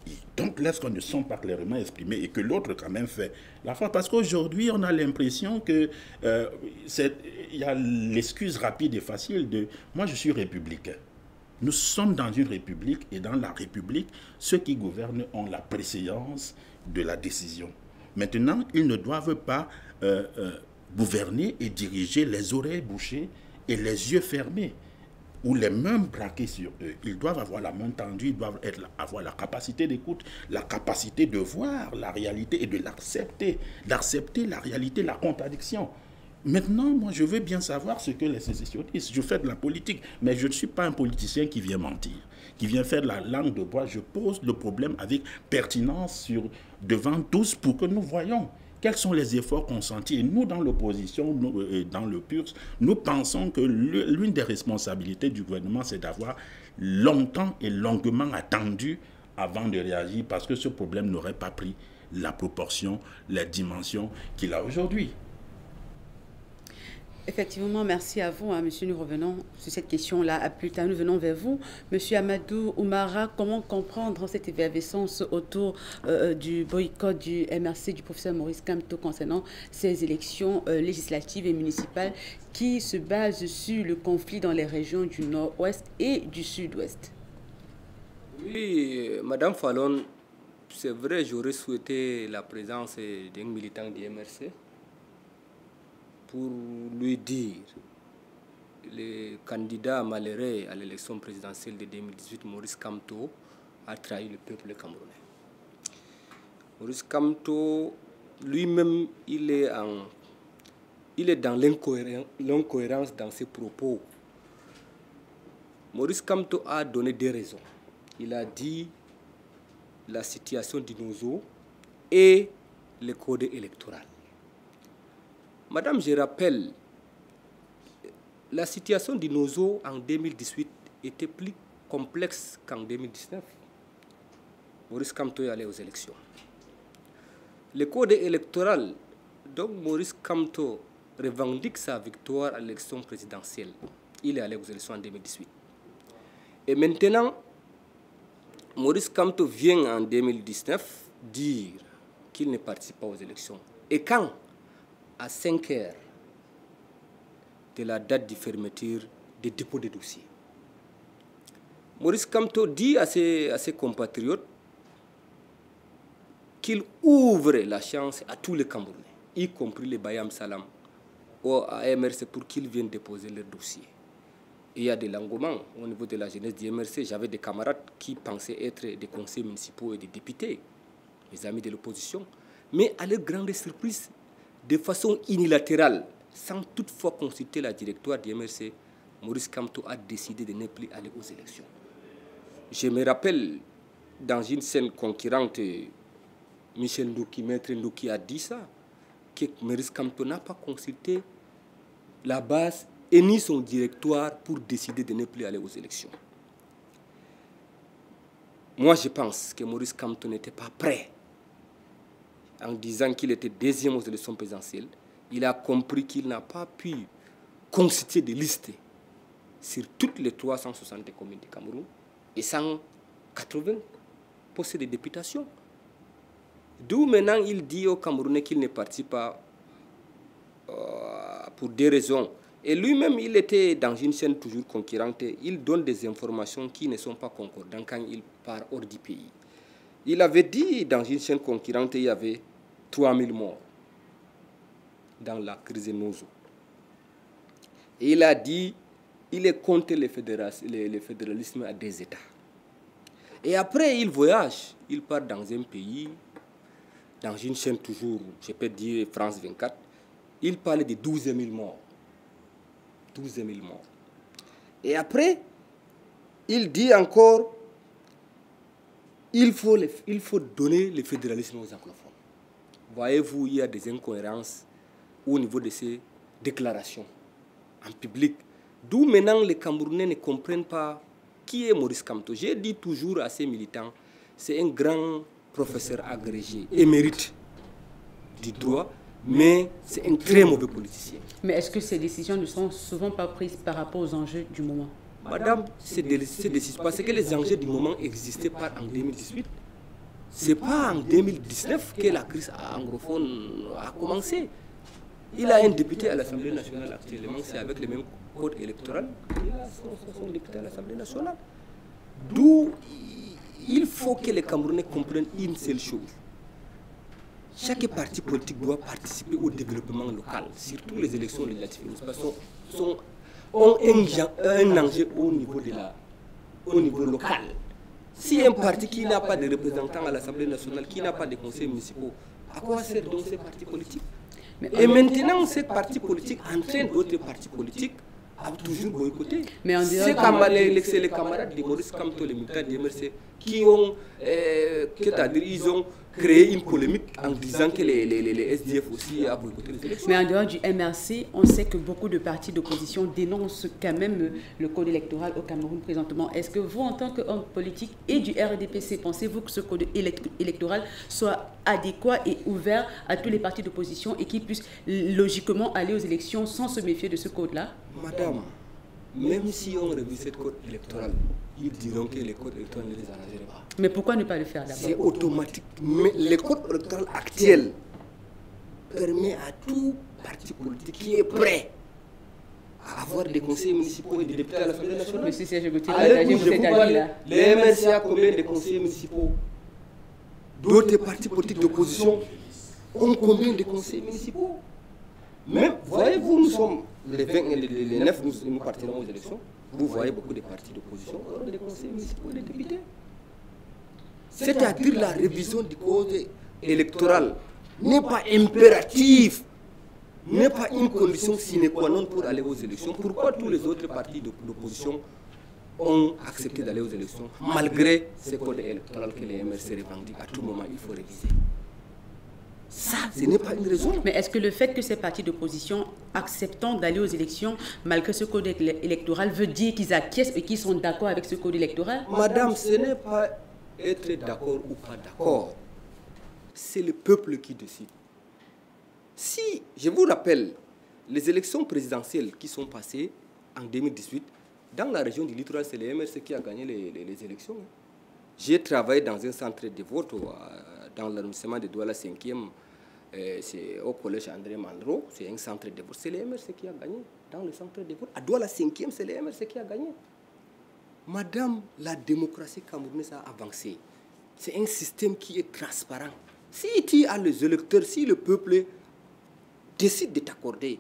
S2: Et donc, lorsqu'on ne sont pas clairement exprimés et que l'autre quand même fait la fois, parce qu'aujourd'hui, on a l'impression que il y a l'excuse rapide et facile de « moi, je suis républicain ». Nous sommes dans une république et dans la république, ceux qui gouvernent ont la préséance de la décision. Maintenant, ils ne doivent pas gouverner et diriger les oreilles bouchées et les yeux fermés ou les mains braquées sur eux. Ils doivent avoir la main tendue, ils doivent avoir la capacité d'écoute, la capacité de voir la réalité et de l'accepter, d'accepter la réalité, la contradiction. Maintenant, moi, je veux bien savoir ce que les sécessionnistes. Je fais de la politique, mais je ne suis pas un politicien qui vient mentir, qui vient faire de la langue de bois. Je pose le problème avec pertinence devant tous pour que nous voyons quels sont les efforts consentis. Et nous, dans l'opposition, dans le PURS, nous pensons que l'une des responsabilités du gouvernement, c'est d'avoir longtemps et longuement attendu avant de réagir, parce que ce problème n'aurait pas pris la proportion, la dimension qu'il a aujourd'hui.
S1: Effectivement, merci à vous, hein, monsieur. Nous revenons sur cette question-là à plus tard. Nous venons vers vous. Monsieur Amadou Oumara, comment comprendre cette effervescence autour du boycott du MRC du professeur Maurice Kamto concernant ces élections législatives et municipales qui se basent sur le conflit dans les régions du nord-ouest et du sud-ouest?
S3: Oui, Madame Fallon, c'est vrai, j'aurais souhaité la présence d'un militant du MRC pour lui dire le candidat malheureux à l'élection présidentielle de 2018, Maurice Kamto, a trahi le peuple camerounais. Maurice Kamto, lui-même, il est dans l'incohérence dans ses propos. Maurice Kamto a donné des raisons. Il a dit la situation d'Inozo et le code électoral. Madame, je rappelle, la situation d'Inozo en 2018 était plus complexe qu'en 2019. Maurice Kamto est allé aux élections. Le code électoral, donc Maurice Kamto revendique sa victoire à l'élection présidentielle. Il est allé aux élections en 2018. Et maintenant, Maurice Kamto vient en 2019 dire qu'il ne participe pas aux élections. Et quand, à 5 heures de la date de fermeture des dépôts de dossiers, Maurice Kamto dit à ses compatriotes qu'il ouvre la chance à tous les Camerounais, y compris les Bayam Salam, à MRC pour qu'ils viennent déposer leurs dossiers. Et il y a des l'engouement au niveau de la jeunesse du MRC. J'avais des camarades qui pensaient être des conseillers municipaux et des députés, mes amis de l'opposition. Mais à leur grande surprise, de façon unilatérale, sans toutefois consulter la directoire du MRC, Maurice Kamto a décidé de ne plus aller aux élections. Je me rappelle, dans une scène concurrente, Michel Ndouki, maître Ndouki a dit ça, que Maurice Kamto n'a pas consulté la base et ni son directoire pour décider de ne plus aller aux élections. Moi, je pense que Maurice Kamto n'était pas prêt. En disant qu'il était deuxième aux élections présidentielles, il a compris qu'il n'a pas pu constituer des listes sur toutes les 360 communes du Cameroun et 180 postes de députation. D'où maintenant il dit aux Camerounais qu'il ne participe pas pour des raisons. Et lui-même, il était dans une chaîne toujours concurrente. Il donne des informations qui ne sont pas concordantes quand il part hors du pays. Il avait dit dans une chaîne concurrente, il y avait 3000 morts dans la crise de Nozo. Et il a dit, il est contre le fédéralisme à des États. Et après, il voyage, il part dans un pays, dans une chaîne toujours, je peux dire France 24, il parle de 12 000 morts. 12 000 morts. Et après, il dit encore, il faut donner le fédéralisme aux anglophones. Voyez-vous, il y a des incohérences au niveau de ces déclarations en public. D'où maintenant les Camerounais ne comprennent pas qui est Maurice Kamto. J'ai dit toujours à ces militants, c'est un grand professeur agrégé, émérite du droit, mais c'est un très mauvais politicien.
S1: Mais est-ce que ces décisions ne sont souvent pas prises par rapport aux enjeux du moment?
S3: Madame, ces décisions, parce que les enjeux du moment n'existaient pas en 2018. Ce n'est pas en 2019 que la crise anglophone a commencé. Il a un député à l'Assemblée nationale actuellement, c'est avec le même code électoral. Il a son député à l'Assemblée nationale. D'où il faut que les Camerounais comprennent une seule chose. Chaque parti politique doit participer au développement local, surtout les élections législatives, ont un enjeu au niveau local. Si un parti qui n'a pas de représentants à l'Assemblée nationale, qui n'a pas de conseils municipaux, à quoi sert donc ces partis politiques? Et maintenant, ces partis politiques entraînent d'autres partis politiques à toujours boycotter. C'est les camarades de Maurice Kamto, les militants de MRC, qui ont, ils ont créé une polémique en disant que les SDF aussi a boycotté les élections.
S1: Mais en dehors du MRC, on sait que beaucoup de partis d'opposition dénoncent quand même le code électoral au Cameroun présentement. Est-ce que vous, en tant qu'homme politique et du RDPC, pensez-vous que ce code électoral soit adéquat et ouvert à tous les partis d'opposition et qu'ils puissent logiquement aller aux élections sans se méfier de ce code-là?
S3: Madame, même si on revise ce code électoral, ils diront que les codes électoraux ne les arrangeraient pas.
S1: Mais pourquoi ne pas le faire d'abord?
S3: C'est automatique. Mais le code électoral actuel permet à tout parti politique qui est prêt à avoir des conseillers municipaux et des députés à l'Assemblée nationale.
S1: Monsieur Serge Gauthier,
S3: les MRC a combien de conseillers municipaux? D'autres partis politiques d'opposition ont combien de conseillers municipaux? Même, voyez-vous, nous sommes les 20 et les 9, nous partirons aux élections. Vous voyez beaucoup de partis d'opposition, des conseillers municipaux et des députés. C'est-à-dire la révision du code électoral n'est pas impérative, n'est pas une condition sine qua non pour aller aux élections. Pourquoi tous les autres partis d'opposition ont accepté d'aller aux élections malgré ce code électoral que les MRC revendiquent? À tout moment, il faut réviser. Ça, ce n'est pas une raison.
S1: Mais est-ce que le fait que ces partis d'opposition acceptent d'aller aux élections malgré ce code électoral veut dire qu'ils acquiescent et qu'ils sont d'accord avec ce code électoral?
S3: Madame, ce n'est pas être d'accord ou pas d'accord. C'est le peuple qui décide. Si, je vous rappelle, les élections présidentielles qui sont passées en 2018, dans la région du littoral, c'est le MRC qui a gagné les élections. J'ai travaillé dans un centre de vote dans l'arrondissement de Douala 5e, c'est au collège André Mandro, c'est un centre de vote. C'est le MRC qui a gagné dans le centre de vote. À Douala 5e, c'est le MRC qui a gagné. Madame, la démocratie camerounaise a avancé. C'est un système qui est transparent. Si tu as les électeurs, si le peuple décide de t'accorder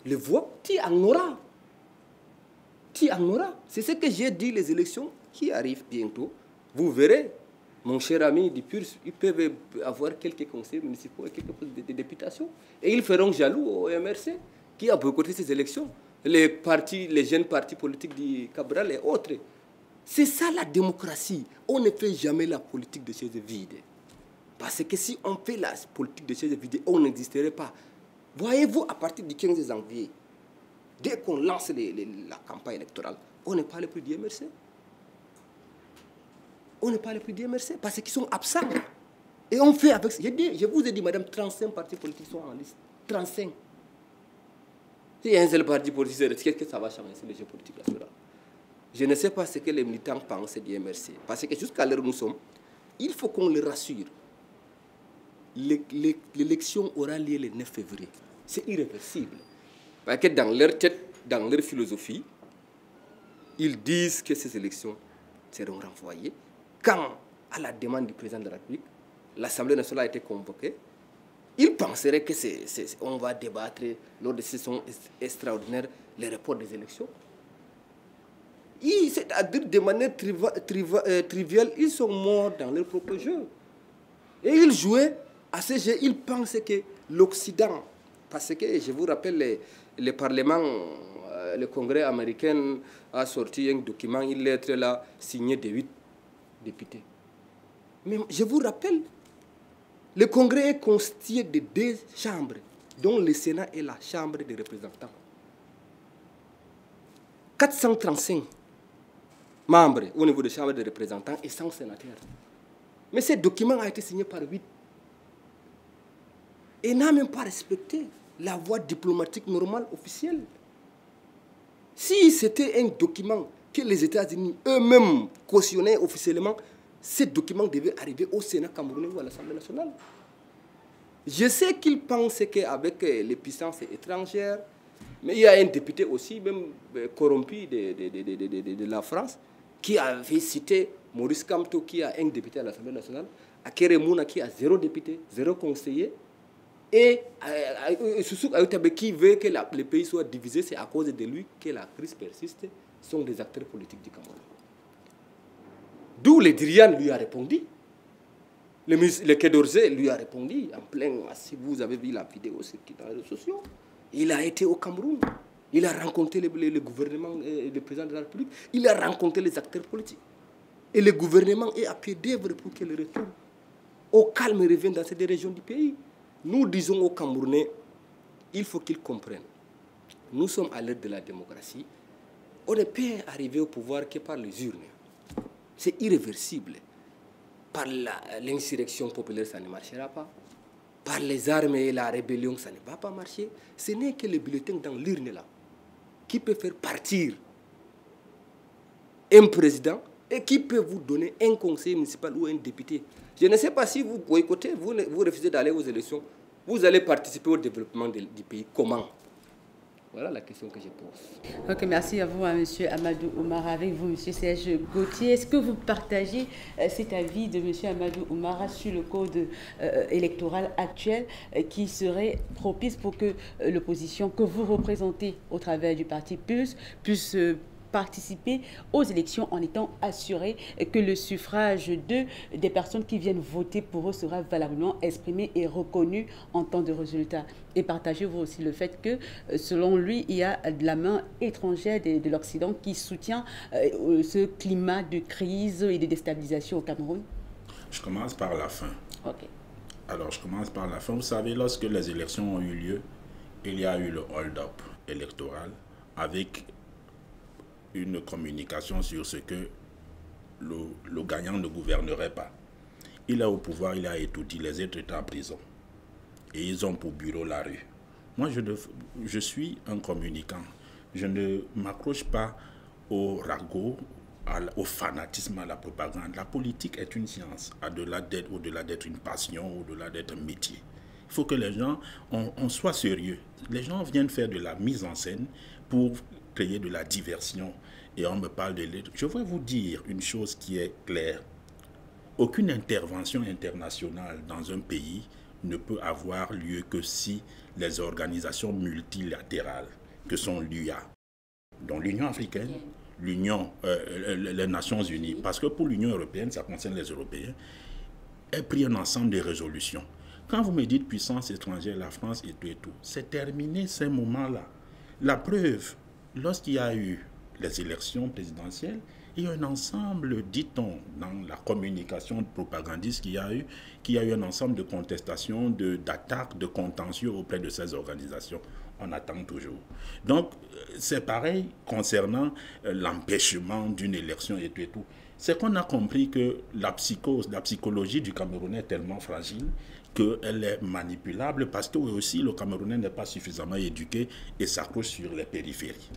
S3: le voix, tu en auras. Tu en auras. C'est ce que j'ai dit, les élections qui arrivent bientôt. Vous verrez, mon cher ami du PURS, ils peuvent avoir quelques conseils municipaux et quelques postes de députation. Et ils feront jaloux au MRC qui a boycotté ces élections. Les jeunes partis politiques du Cabral et autres. C'est ça la démocratie. On ne fait jamais la politique de chaises vides. Parce que si on fait la politique de chaises vides, on n'existerait pas. Voyez-vous, à partir du 15 janvier, dès qu'on lance la campagne électorale, on n'est pas le plus du MRC. On n'est pas le plus du MRC parce qu'ils sont absents. Et on fait avec... Je vous ai dit, madame, 35 partis politiques sont en liste. 35. Si un seul parti politique, qu'est-ce que ça va changer sur le jeu politique national? Je ne sais pas ce que les militants pensent du MRC. Parce que jusqu'à l'heure où nous sommes, il faut qu'on les rassure. L'élection aura lieu le 9 février. C'est irréversible. Parce que dans leur tête, dans leur philosophie, ils disent que ces élections seront renvoyées. Quand, à la demande du président de la République, l'Assemblée nationale a été convoquée, ils penseraient que on va débattre lors de sessions extraordinaires les reports des élections. C'est-à-dire de manière triviale, ils sont morts dans leur propre jeu. Et ils jouaient à ce jeu, ils pensaient que l'Occident, parce que je vous rappelle, le Parlement, le Congrès américain a sorti un document, une lettre là, signée de 8 députés. Mais je vous rappelle, le Congrès est constitué de 2 chambres, dont le Sénat est la Chambre des représentants. 435 membres au niveau de la Chambre des représentants et 100 sénateurs. Mais ce document a été signé par 8. Et n'a même pas respecté la voie diplomatique normale officielle. Si c'était un document que les États-Unis eux-mêmes cautionnaient officiellement, ce document devait arriver au Sénat camerounais ou à l'Assemblée nationale. Je sais qu'ils pensent qu'avec les puissances étrangères, mais il y a un député aussi, même corrompu de la France, qui avait cité Maurice Kamto, qui a un député à l'Assemblée nationale, Akere Mouna, qui a 0 député, 0 conseiller, et Soussou Ayoutabe, qui veut que le pays soit divisé, c'est à cause de lui que la crise persiste, sont des acteurs politiques du Cameroun. D'où le Dirian lui a répondu. Le Quai d'Orsay lui a répondu en plein, si vous avez vu la vidéo, c'est qui dans les réseaux sociaux. Il a été au Cameroun. Il a rencontré le gouvernement et le président de la République. Il a rencontré les acteurs politiques. Et le gouvernement est à pied d'œuvre pour qu'il retourne au calme et revienne dans ces deux régions du pays. Nous disons aux Camerounais, il faut qu'ils comprennent. Nous sommes à l'ère de la démocratie. On ne peut arriver au pouvoir que par les urnes. C'est irréversible. Par l'insurrection populaire, ça ne marchera pas. Par les armes et la rébellion, ça ne va pas marcher. Ce n'est que le bulletin dans l'urne là qui peut faire partir un président et qui peut vous donner un conseiller municipal ou un député. Je ne sais pas si vous boycottez, vous refusez d'aller aux élections, vous allez participer au développement du pays. Comment? Voilà la question que je pose.
S1: Ok, merci à vous, M. Amadou Oumara. Avec vous, M. Serge Gauthier, est-ce que vous partagez cet avis de M. Amadou Oumara sur le code électoral actuel qui serait propice pour que l'opposition que vous représentez au travers du parti PULS puisse participer aux élections en étant assuré que le suffrage des personnes qui viennent voter pour eux sera valablement exprimé et reconnu en temps de résultat? Et partagez-vous aussi le fait que, selon lui, il y a de la main étrangère de l'Occident qui soutient ce climat de crise et de déstabilisation au Cameroun?
S2: Je commence par la fin.
S1: Ok.
S2: Alors, je commence par la fin. Vous savez, lorsque les élections ont eu lieu, il y a eu le hold-up électoral avec une communication sur ce que le gagnant ne gouvernerait pas. Il est au pouvoir, il a étourdi, les autres étaient en prison. Et ils ont pour bureau la rue. Moi, je suis un communicant. Je ne m'accroche pas au ragot, au fanatisme, à la propagande. La politique est une science, au-delà d'être une passion, au-delà d'être un métier. Il faut que les gens, on soit sérieux. Les gens viennent faire de la mise en scène pour créer de la diversion. Et on me parle de l'aide. Je vais vous dire une chose qui est claire. Aucune intervention internationale dans un pays ne peut avoir lieu que si les organisations multilatérales, que sont l'UA, dont l'Union africaine, les Nations unies, parce que pour l'Union européenne, ça concerne les Européens, aient pris un ensemble de résolutions. Quand vous me dites puissance étrangère, la France et tout, c'est terminé ces moments-là. La preuve, lorsqu'il y a eu les élections présidentielles, il y a un ensemble, dit-on, dans la communication propagandiste qu'il y a eu un ensemble de contestations, d'attaques, de contentieux auprès de ces organisations. On attend toujours. Donc, c'est pareil concernant l'empêchement d'une élection et tout. C'est qu'on a compris que la psychologie du Camerounais est tellement fragile qu'elle est manipulable parce que aussi le Camerounais n'est pas suffisamment éduqué et s'accroche sur les périphéries.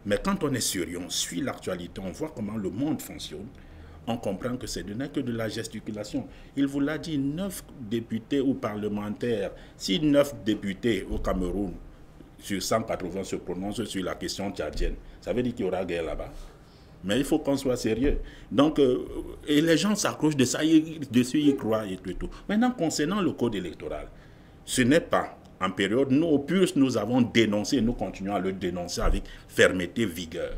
S2: Mais quand on est sérieux, on suit l'actualité, on voit comment le monde fonctionne, on comprend que ce n'est que de la gesticulation. Il vous l'a dit, 9 députés ou parlementaires, si 9 députés au Cameroun sur 180 se prononcent sur la question tchadienne, ça veut dire qu'il y aura guerre là-bas. Mais il faut qu'on soit sérieux. Donc, et les gens s'accrochent dessus, ils croient et tout. Maintenant, concernant le code électoral, ce n'est pas en période, nous, au PULS, nous avons dénoncé et nous continuons à le dénoncer avec fermeté, vigueur.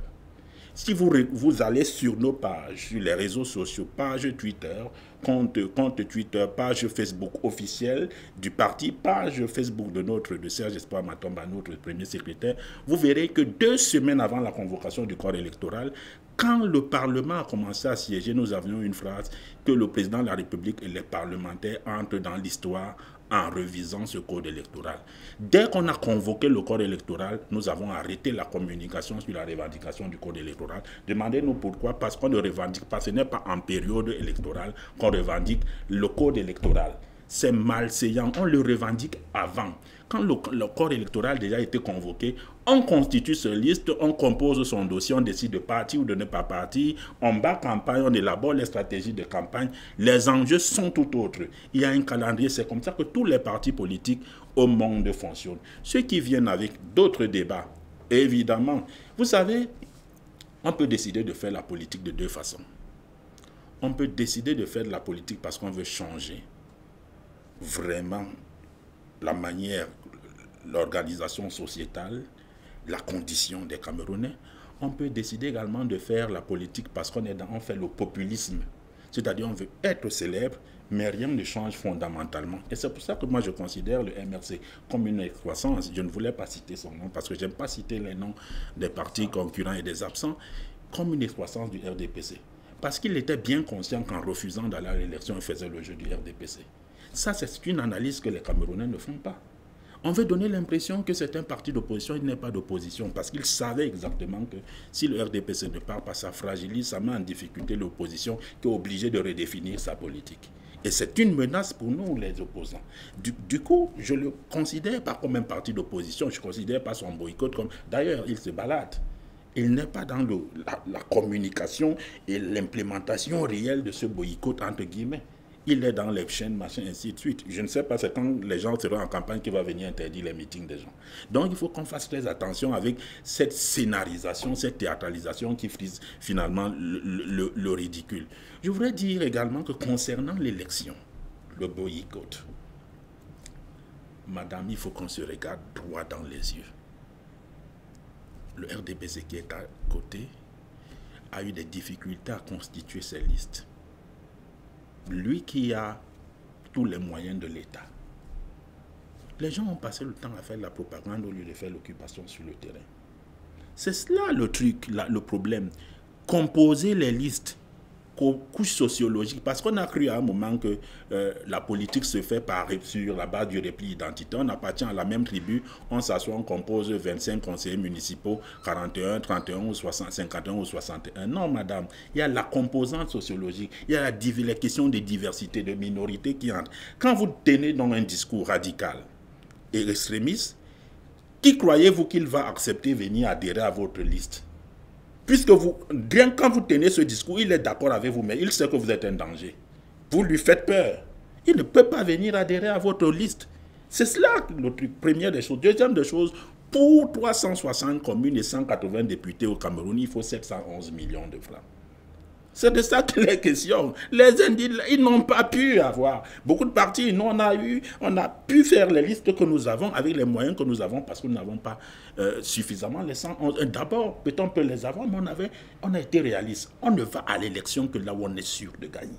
S2: Si vous allez sur nos pages, sur les réseaux sociaux, page Twitter, compte Twitter, page Facebook officielle du parti, page Facebook de Serge Espoir Matomba, notre premier secrétaire, vous verrez que 2 semaines avant la convocation du corps électoral, quand le Parlement a commencé à siéger, nous avions une phrase que le président de la République et les parlementaires entrent dans l'histoire en revisant ce code électoral. Dès qu'on a convoqué le code électoral, nous avons arrêté la communication sur la revendication du code électoral. Demandez-nous pourquoi, parce qu'on ne revendique pas, ce n'est pas en période électorale qu'on revendique le code électoral. C'est malséant, on le revendique avant. Quand le corps électoral a déjà été convoqué, on constitue sa liste, on compose son dossier, on décide de partir ou de ne pas partir, on bat campagne, on élabore les stratégies de campagne. Les enjeux sont tout autres. Il y a un calendrier, c'est comme ça que tous les partis politiques au monde fonctionnent. Ceux qui viennent avec d'autres débats, évidemment, vous savez, on peut décider de faire la politique de 2 façons. On peut décider de faire de la politique parce qu'on veut changer vraiment la manière, l'organisation sociétale, la condition des Camerounais. On peut décider également de faire la politique parce qu'on fait le populisme. C'est-à-dire on veut être célèbre, mais rien ne change fondamentalement. Et c'est pour ça que moi je considère le MRC comme une excroissance. Je ne voulais pas citer son nom parce que je n'aime pas citer les noms des partis concurrents et des absents, comme une excroissance du RDPC. Parce qu'il était bien conscient qu'en refusant d'aller à l'élection, il faisait le jeu du RDPC. Ça, c'est une analyse que les Camerounais ne font pas. On veut donner l'impression que c'est un parti d'opposition, il n'est pas d'opposition, parce qu'il savait exactement que si le RDPC ne part pas, ça fragilise, ça met en difficulté l'opposition qui est obligée de redéfinir sa politique. Et c'est une menace pour nous, les opposants. Du coup, je ne le considère pas comme un parti d'opposition, je ne considère pas son boycott comme... D'ailleurs, il se balade. Il n'est pas dans la communication et l'implémentation réelle de ce boycott, entre guillemets. Il est dans les chaînes, machin, ainsi de suite. Je ne sais pas, c'est quand les gens seront en campagne qu'il va venir interdire les meetings des gens. Donc, il faut qu'on fasse très attention avec cette scénarisation, cette théâtralisation qui frise finalement le ridicule. Je voudrais dire également que concernant l'élection, le boycott, madame, il faut qu'on se regarde droit dans les yeux. Le RDPC qui est à côté a eu des difficultés à constituer ses listes. Lui qui a tous les moyens de l'État. Les gens ont passé le temps à faire la propagande au lieu de faire l'occupation sur le terrain. C'est cela le truc, le problème. Composer les listes couche sociologique, parce qu'on a cru à un moment que la politique se fait sur la base du repli identitaire. On appartient à la même tribu, on s'assoit, on compose 25 conseillers municipaux, 41, 31 ou 60, 51 ou 61. Non, madame, il y a la composante sociologique, il y a les questions de diversité, de minorité qui entrent. Quand vous tenez dans un discours radical et extrémiste, qui croyez-vous qu'il va accepter venir adhérer à votre liste? Puisque bien quand vous tenez ce discours, il est d'accord avec vous, mais il sait que vous êtes un danger. Vous lui faites peur. Il ne peut pas venir adhérer à votre liste. C'est cela le truc, première des choses. Deuxième des choses, pour 360 communes et 180 députés au Cameroun, il faut 711 millions de francs. C'est de ça qu'il est question. Les Indiens, ils n'ont pas pu avoir. Beaucoup de partis, nous, on a pu faire les listes que nous avons avec les moyens que nous avons parce que nous n'avons pas suffisamment les 111. D'abord, peut-être on peut les avoir, mais on a été réaliste. On ne va à l'élection que là où on est sûr de gagner.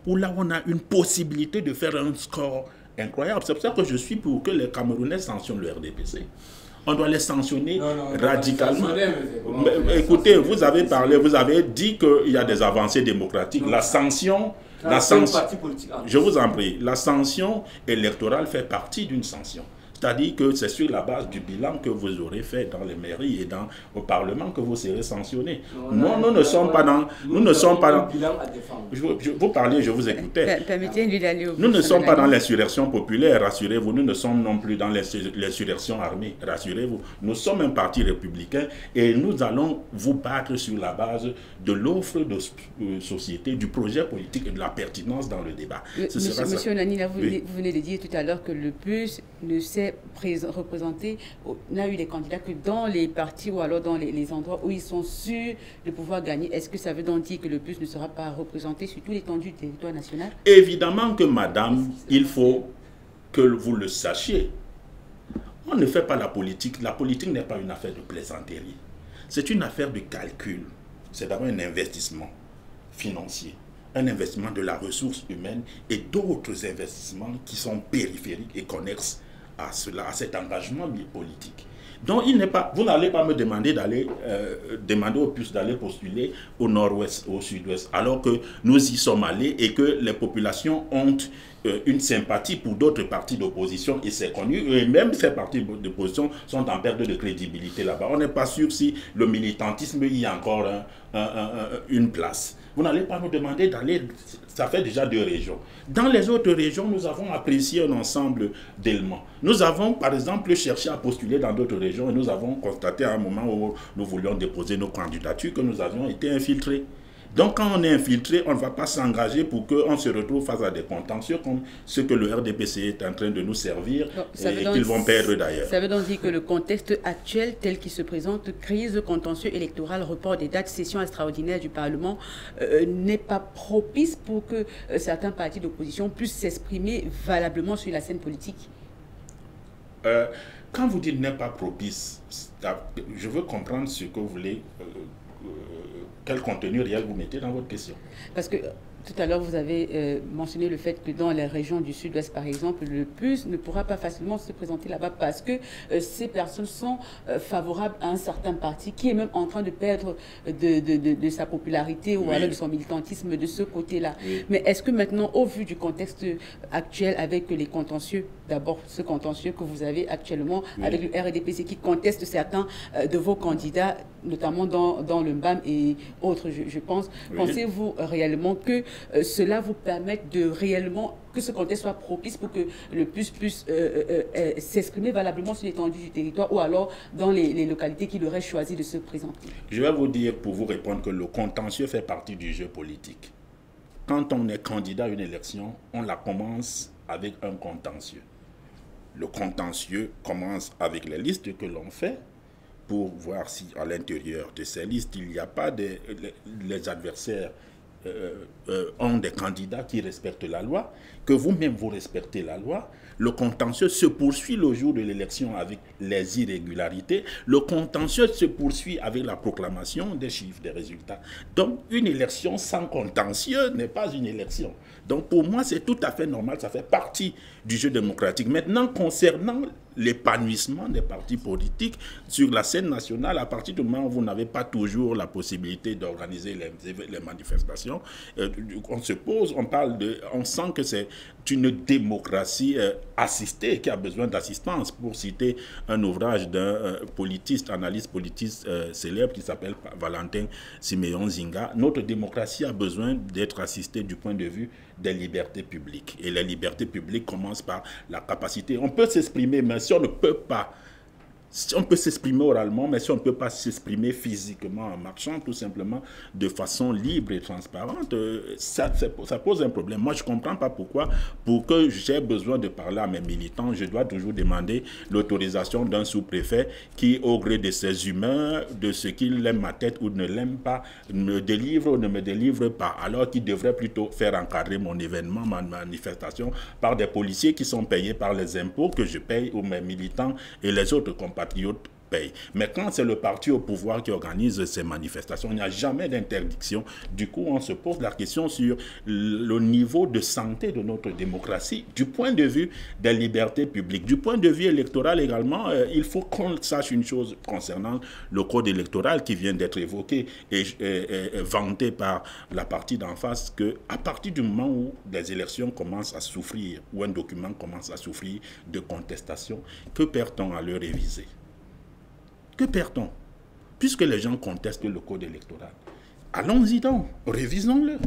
S2: Ou là où on a une possibilité de faire un score incroyable. C'est pour ça que je suis pour que les Camerounais sanctionnent le RDPC. On doit les sanctionner radicalement. Écoutez, vous avez parlé, vous avez dit qu'il y a des avancées démocratiques. La sanction, je vous en prie, la sanction électorale fait partie d'une sanction. C'est-à-dire que c'est sur la base du bilan que vous aurez fait dans les mairies et au Parlement que vous serez sanctionné. Nous ne sommes pas dans... Nous ne sommes pas dans... Vous parliez, je vous écoutais.
S1: Permettez-lui d'aller au...
S2: Nous ne sommes pas dans l'insurrection populaire, rassurez-vous. Nous ne sommes non plus dans l'insurrection armée, rassurez-vous. Nous sommes un parti républicain et nous allons vous battre sur la base de l'offre de société, du projet politique et de la pertinence dans le débat.
S1: Monsieur Nani, là, vous venez de dire tout à l'heure que le PUS ne s'est représenté, n'a eu des candidats que dans les partis ou alors dans les endroits où ils sont sûrs de pouvoir gagner. Est-ce que ça veut donc dire que le PUS ne sera pas représenté sur toute l'étendue du territoire national?
S2: Évidemment que, madame, il faut que vous le sachiez. On ne fait pas la politique. La politique n'est pas une affaire de plaisanterie. C'est une affaire de calcul. C'est d'abord un investissement financier, un investissement de la ressource humaine et d'autres investissements qui sont périphériques et connexes à cela, à cet engagement politique. Donc, vous n'allez pas me demander d'aller demander au PUS d'aller postuler au nord-ouest, au sud-ouest, alors que nous y sommes allés et que les populations ont une sympathie pour d'autres partis d'opposition et c'est connu. Et même ces partis d'opposition sont en perte de crédibilité là-bas. On n'est pas sûr si le militantisme y a encore une place. Vous n'allez pas nous demander d'aller... Ça fait déjà 2 régions. Dans les autres régions, nous avons apprécié un ensemble d'éléments. Nous avons, par exemple, cherché à postuler dans d'autres régions et nous avons constaté à un moment où nous voulions déposer nos candidatures que nous avions été infiltrés. Donc, quand on est infiltré, on ne va pas s'engager pour qu'on se retrouve face à des contentieux comme ce que le RDPC est en train de nous servir et qu'ils vont perdre d'ailleurs.
S1: Ça veut donc dire que le contexte actuel tel qu'il se présente, crise, contentieux électoral, report des dates, session extraordinaire du Parlement, n'est pas propice pour que certains partis d'opposition puissent s'exprimer valablement sur la scène politique?
S2: Quand vous dites n'est pas propice, je veux comprendre ce que vous voulez... quel contenu réel vous mettez dans votre question?
S1: Parce que Tout à l'heure, vous avez mentionné le fait que dans les régions du sud-ouest, par exemple, le PUS ne pourra pas facilement se présenter là-bas parce que ces personnes sont favorables à un certain parti qui est même en train de perdre de sa popularité ou alors de son militantisme de ce côté-là. Oui. Mais est-ce que maintenant, au vu du contexte actuel avec les contentieux, d'abord ce contentieux que vous avez actuellement avec le RDPC qui conteste certains de vos candidats, notamment dans le MBAM et autres, je pense, pensez-vous réellement que cela vous permette de réellement que ce contexte soit propice pour que le PUS puisse s'exprimer valablement sur l'étendue du territoire ou alors dans les localités qu'il aurait choisi de se présenter?
S2: Je vais vous dire, pour vous répondre, que le contentieux fait partie du jeu politique. Quand on est candidat à une élection, on la commence avec un contentieux. Le contentieux commence avec les listes que l'on fait pour voir si à l'intérieur de ces listes, il n'y a pas les adversaires ont des candidats qui respectent la loi, que vous-même vous respectez la loi. Le contentieux se poursuit le jour de l'élection avec les irrégularités. Le contentieux se poursuit avec la proclamation des chiffres, des résultats. Donc, une élection sans contentieux n'est pas une élection. Donc, pour moi, c'est tout à fait normal. Ça fait partie du jeu démocratique. Maintenant, concernant l'épanouissement des partis politiques sur la scène nationale, à partir du moment où vous n'avez pas toujours la possibilité d'organiser les manifestations, on se pose, on sent que c'est une démocratie assistée qui a besoin d'assistance. Pour citer un ouvrage d'un politiste, analyste politiste célèbre qui s'appelle Valentin Siméon Zinga, notre démocratie a besoin d'être assistée du point de vue des libertés publiques. Et les libertés publiques commencent par la capacité. On peut s'exprimer, mais si on ne peut pas, on peut s'exprimer oralement, mais si on ne peut pas s'exprimer physiquement en marchant, tout simplement, de façon libre et transparente, ça pose un problème. Moi, je ne comprends pas pourquoi, pour que j'ai besoin de parler à mes militants, je dois toujours demander l'autorisation d'un sous-préfet qui, au gré de ses humeurs, de ce qu'il aime ma tête ou ne l'aime pas, me délivre ou ne me délivre pas, alors qu'il devrait plutôt faire encadrer mon événement, ma manifestation, par des policiers qui sont payés par les impôts que je paye, ou mes militants et les autres compatriotes paye. Mais quand c'est le parti au pouvoir qui organise ces manifestations, il n'y a jamais d'interdiction. Du coup, on se pose la question sur le niveau de santé de notre démocratie du point de vue des libertés publiques. Du point de vue électoral également, il faut qu'on sache une chose concernant le code électoral qui vient d'être évoqué et vanté par la partie d'en face, qu'à partir du moment où des élections commencent à souffrir, ou un document commence à souffrir de contestation, que perd-on à le réviser? Que perd-on? Puisque les gens contestent le code électoral. Allons-y donc, révisons-le.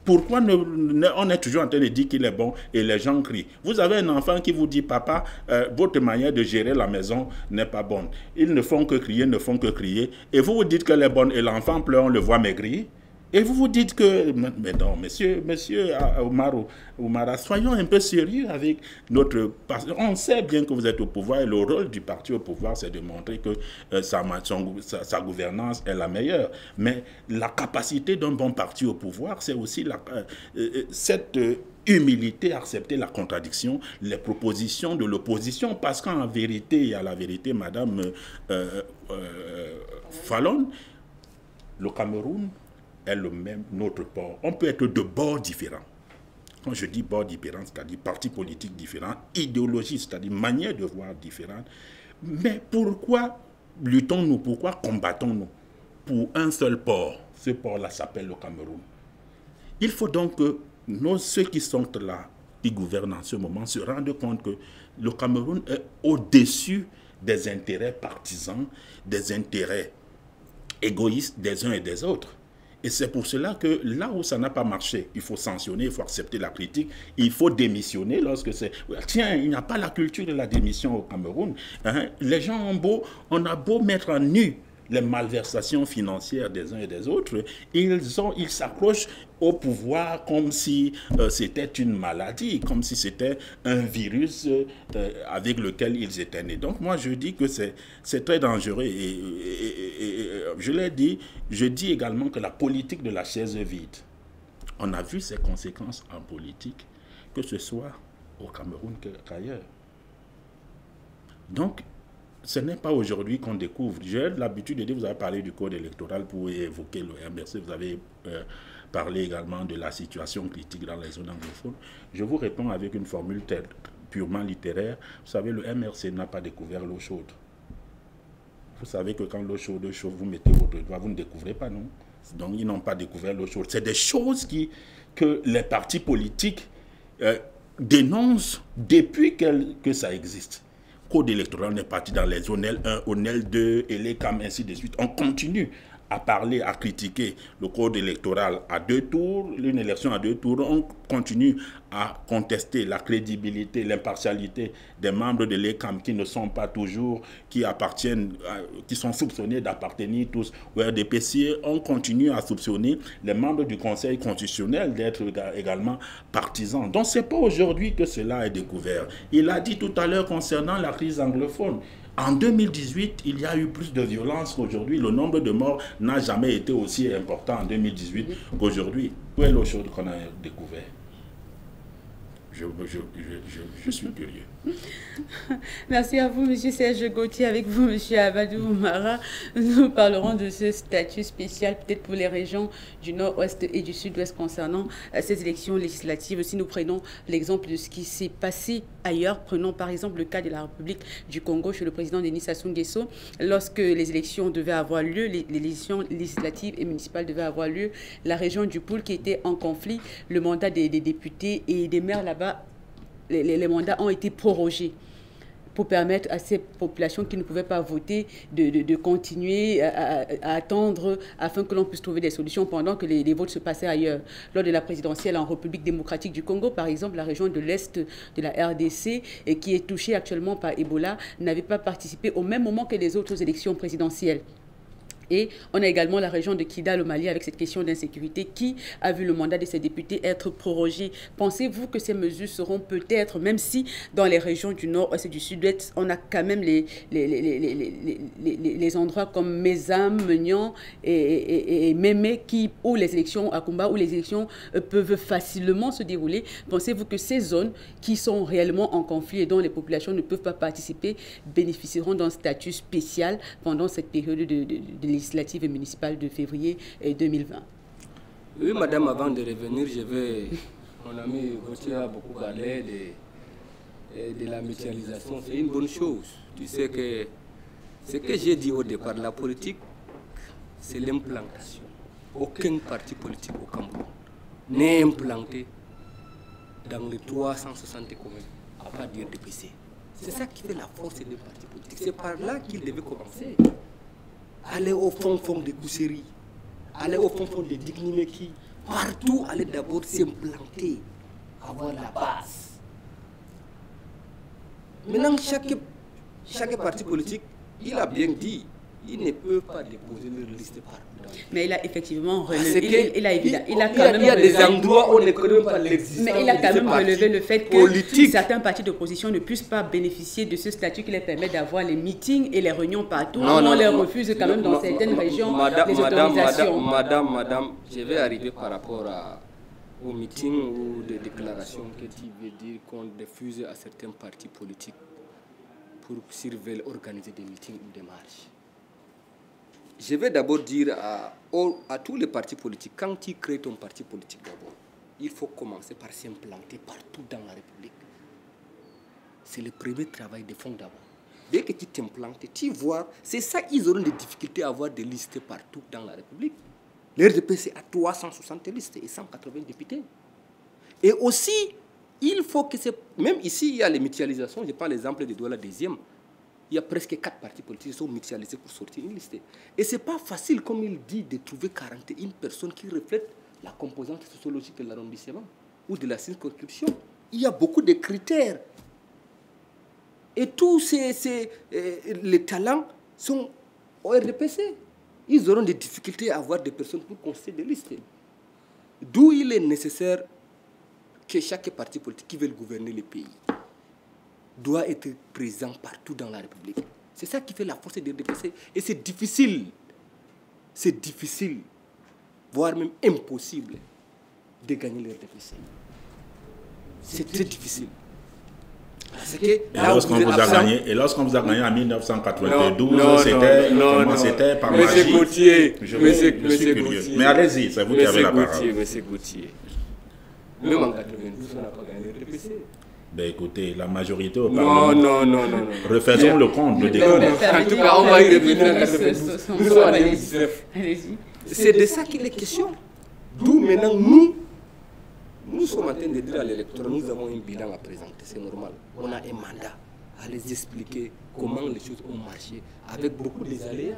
S2: Pourquoi on est toujours en train de dire qu'il est bon et les gens crient? Vous avez un enfant qui vous dit, papa, votre manière de gérer la maison n'est pas bonne. Ils ne font que crier, et vous vous dites qu'elle est bonne et l'enfant pleure, on le voit maigrir. Et vous vous dites que, mais non, monsieur Oumara, soyons un peu sérieux avec notre parti. On sait bien que vous êtes au pouvoir et le rôle du parti au pouvoir, c'est de montrer que sa gouvernance est la meilleure. Mais la capacité d'un bon parti au pouvoir, c'est aussi cette humilité, accepter la contradiction, les propositions de l'opposition, parce qu'en vérité, et à la vérité, Madame Fallon, le Cameroun est le même, notre port. On peut être de bords différents. Quand je dis bords différents, c'est-à-dire partis politiques différents, idéologies, c'est-à-dire manières de voir différentes. Mais pourquoi luttons-nous, pourquoi combattons-nous pour un seul port? Ce port-là s'appelle le Cameroun. Il faut donc que ceux qui sont là, qui gouvernent en ce moment, se rendent compte que le Cameroun est au-dessus des intérêts partisans, des intérêts égoïstes des uns et des autres. Et c'est pour cela que là où ça n'a pas marché, il faut sanctionner, il faut accepter la critique, il faut démissionner lorsque c'est... Tiens, il n'y a pas la culture de la démission au Cameroun. Les gens on a beau mettre en nu les malversations financières des uns et des autres, ils s'accrochent au pouvoir comme si c'était une maladie, comme si c'était un virus avec lequel ils étaient nés. Donc moi je dis que c'est très dangereux et je l'ai dit, je dis également que la politique de la chaise vide, on a vu ses conséquences en politique, que ce soit au Cameroun qu'ailleurs. Donc, ce n'est pas aujourd'hui qu'on découvre. J'ai l'habitude de dire, vous avez parlé du code électoral pour évoquer le MRC, vous avez parlé également de la situation critique dans les zones anglophones. Je vous réponds avec une formule purement littéraire. Vous savez, le MRC n'a pas découvert l'eau chaude. Vous savez que quand l'eau chaude chauffe, vous mettez votre doigt, vous ne découvrez pas, non? Donc, ils n'ont pas découvert l'eau chaude. C'est des choses que les partis politiques dénoncent depuis que ça existe. Le code électoral n'est parti dans les zones L1, ONL2 et les CAM, ainsi de suite. On continue à parler, à critiquer le code électoral à 2 tours, une élection à 2 tours. On continue à contester la crédibilité, l'impartialité des membres de l'ECAM qui ne sont pas toujours, qui sont soupçonnés d'appartenir tous au RDPC. On continue à soupçonner les membres du Conseil constitutionnel d'être également partisans. Donc ce n'est pas aujourd'hui que cela est découvert. Il a dit tout à l'heure concernant la crise anglophone. En 2018, il y a eu plus de violence qu'aujourd'hui. Le nombre de morts n'a jamais été aussi important en 2018 qu'aujourd'hui. Où est l'eau chaude qu'on a découvert? Je suis curieux.
S1: Merci à vous, M. Serge Gauthier. Avec vous, M. Abadou Oumara, nous parlerons de ce statut spécial, peut-être pour les régions du nord-ouest et du sud-ouest concernant ces élections législatives. Si nous prenons l'exemple de ce qui s'est passé ailleurs, prenons par exemple le cas de la République du Congo chez le président Denis Sassou Nguesso, lorsque les élections devaient avoir lieu, les élections législatives et municipales devaient avoir lieu, la région du Poul qui était en conflit, le mandat des députés et des maires là-bas, les mandats ont été prorogés pour permettre à ces populations qui ne pouvaient pas voter de continuer à attendre afin que l'on puisse trouver des solutions pendant que les votes se passaient ailleurs. Lors de la présidentielle en République démocratique du Congo, par exemple, la région de l'Est de la RDC, et qui est touchée actuellement par Ebola, n'avait pas participé au même moment que les autres élections présidentielles. Et on a également la région de Kidal au Mali avec cette question d'insécurité qui a vu le mandat de ses députés être prorogé. Pensez-vous que ces mesures seront peut-être, même si dans les régions du nord-ouest et du sud-ouest, on a quand même les endroits comme Mézam, Meunian et Mémé où les élections à Kumba, où les élections peuvent facilement se dérouler. Pensez-vous que ces zones qui sont réellement en conflit et dont les populations ne peuvent pas participer bénéficieront d'un statut spécial pendant cette période de législative et municipale de février 2020.
S3: Oui, madame, avant de revenir, mon ami Gauthier a beaucoup parlé de la mutualisation. C'est une bonne chose. Tu sais que ce que j'ai dit au départ, la politique, c'est l'implantation. Aucun parti politique au Cameroun n'est implanté dans les 360 communes, à part du RDPC. C'est ça qui fait la force des partis politiques. C'est par là qu'ils devaient commencer. Aller au fond des Kousséries, aller au fond des Dignimeki, partout aller d'abord s'implanter, avoir la base. Maintenant, chaque parti politique, il a bien dit, il ne peut pas déposer leur liste partout.
S1: Mais il a effectivement relevé,
S3: il y a des endroits où on ne connaît pas l'existence.
S1: Mais il a quand même relevé le fait que certains partis d'opposition ne puissent pas bénéficier de ce statut qui les permet d'avoir les meetings et les réunions partout. On les refuse quand même dans certaines régions les autorisations.
S3: Madame, je vais arriver par rapport aux meetings ou des déclarations que tu veux dire qu'on diffuse à certains partis politiques pour surveiller, organiser des meetings ou des marches. Je vais d'abord dire à tous les partis politiques, quand tu crées ton parti politique d'abord, il faut commencer par s'implanter partout dans la République. C'est le premier travail de fond d'abord. Dès que tu t'implantes, tu vois, c'est ça qu'ils auront des difficultés à avoir des listes partout dans la République. Le RDPC a 360 listes et 180 députés. Et aussi, il faut que même ici, il y a les mutualisations. Je prends l'exemple de Douala deuxième. Il y a presque 4 partis politiques qui sont mutualisés pour sortir une liste. Et ce n'est pas facile, comme il dit, de trouver 41 personnes qui reflètent la composante sociologique de l'arrondissement ou de la circonscription. Il y a beaucoup de critères. Et tous les talents sont au RDPC. Ils auront des difficultés à avoir des personnes pour constituer des listes. D'où il est nécessaire que chaque parti politique qui veut gouverner le pays doit être présent partout dans la République. C'est ça qui fait la force des RDPC. Et c'est difficile, voire même impossible, de gagner le RDPC. C'est très difficile.
S2: Lorsqu'on vous a gagné, et lorsqu'on vous a gagné en 1992, c'était par magie.
S3: Monsieur Gauthier.
S2: Mais allez-y, c'est vous qui avez la parole.
S3: Monsieur Gauthier. Même en 92, on n'a pas gagné le RDPC.
S2: Ben écoutez, la majorité au Parlement.
S3: Non.
S2: Refaisons le compte, le décompte.
S3: En tout cas, on va y revenir en 92. Nous sommes en 2019. C'est de ça qu'il est question. D'où maintenant, nous sommes en train de dire à l'électorat, nous avons un bilan à présenter, c'est normal. On a un mandat à les expliquer comment les choses ont marché, avec beaucoup des aléas.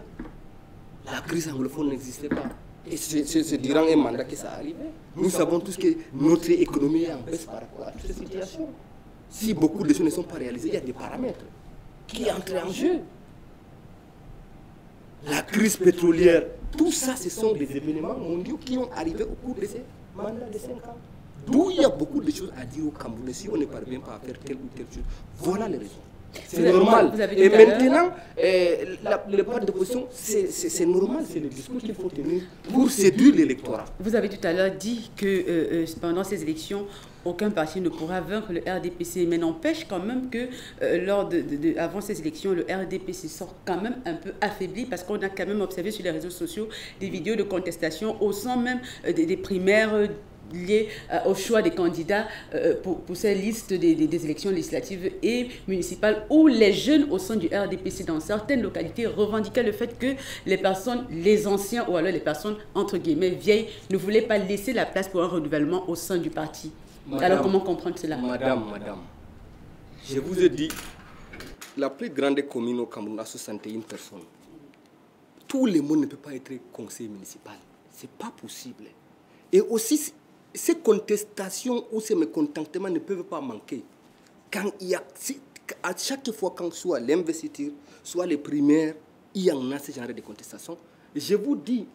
S3: La crise anglophone n'existait pas. Et c'est durant un mandat que ça arrivait. Nous savons tous que notre économie est en baisse par rapport à toutes ces situations. Si beaucoup de choses ne sont pas réalisées, il y a des paramètres qui entrent en jeu. La crise pétrolière, tout ça, ce sont des événements mondiaux qui ont arrivé au cours de ces mandats de 5 ans. D'où il y a beaucoup de choses à dire au Cameroun. Si on ne parvient pas à faire telle ou telle chose, voilà les raisons. C'est normal. Et maintenant, le part de position, c'est normal, c'est le discours qu'il faut tenir pour séduire l'électorat.
S1: Vous avez tout à l'heure dit que pendant ces élections, aucun parti ne pourra vaincre le RDPC, mais n'empêche quand même que avant ces élections, le RDPC sort quand même un peu affaibli parce qu'on a quand même observé sur les réseaux sociaux des vidéos de contestation au sein même des primaires liées au choix des candidats pour ces listes des élections législatives et municipales où les jeunes au sein du RDPC dans certaines localités revendiquaient le fait que les anciens ou alors les personnes entre guillemets vieilles ne voulaient pas laisser la place pour un renouvellement au sein du parti. Alors comment comprendre cela?
S3: Madame, je vous ai dit, la plus grande commune au Cameroun a 61 personnes. Tout le monde ne peut pas être conseiller municipal. Ce n'est pas possible. Et aussi, ces contestations ou ces mécontentements ne peuvent pas manquer. Quand il y a, à chaque fois, quand soit l'investiture, soit les primaires, il y en a ce genre de contestations. Je vous dis,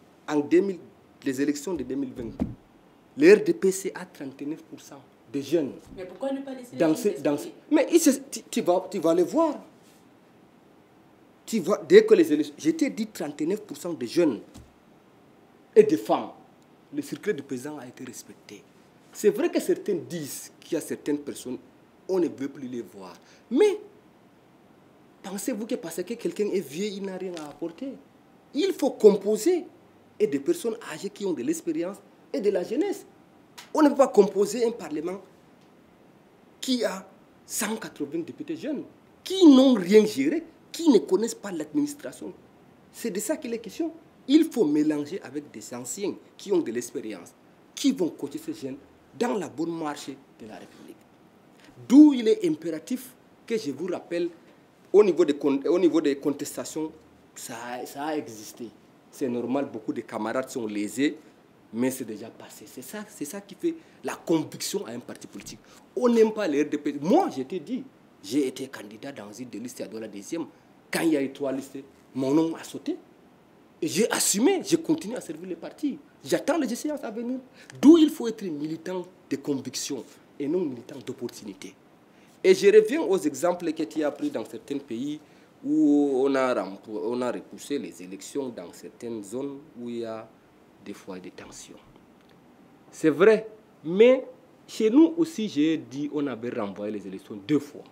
S3: les élections de 2020, le RDPC a 39% de jeunes.
S1: Mais pourquoi ne pas laisser
S3: Mais tu vas les voir. Dès que les élections, je t'ai dit 39% de jeunes et de femmes. Le circuit du président a été respecté. C'est vrai que certains disent qu'il y a certaines personnes, on ne veut plus les voir. Mais pensez-vous que parce que quelqu'un est vieux, il n'a rien à apporter? Il faut composer. Et des personnes âgées qui ont de l'expérience et de la jeunesse. On ne peut pas composer un parlement qui a 180 députés jeunes, qui n'ont rien géré, qui ne connaissent pas l'administration. C'est de ça qu'il est question. Il faut mélanger avec des anciens qui ont de l'expérience, qui vont coacher ces jeunes dans la bonne marche de la République. D'où il est impératif que je vous rappelle, au niveau des contestations, ça a existé. C'est normal, beaucoup de camarades sont lésés, mais c'est déjà passé. C'est ça qui fait la conviction à un parti politique. On n'aime pas les RDP. Moi, je t'ai dit, j'ai été candidat dans une des listes à la deuxième. Quand il y a eu 3 listes, mon nom a sauté. Et j'ai assumé, j'ai continué à servir les partis. J'attends les échéances à venir. D'où il faut être militant de conviction et non militant d'opportunité. Et je reviens aux exemples que tu as pris dans certains pays où on a repoussé les élections dans certaines zones où il y a des fois des tensions. C'est vrai, mais chez nous aussi, j'ai dit on avait renvoyé les élections 2 fois.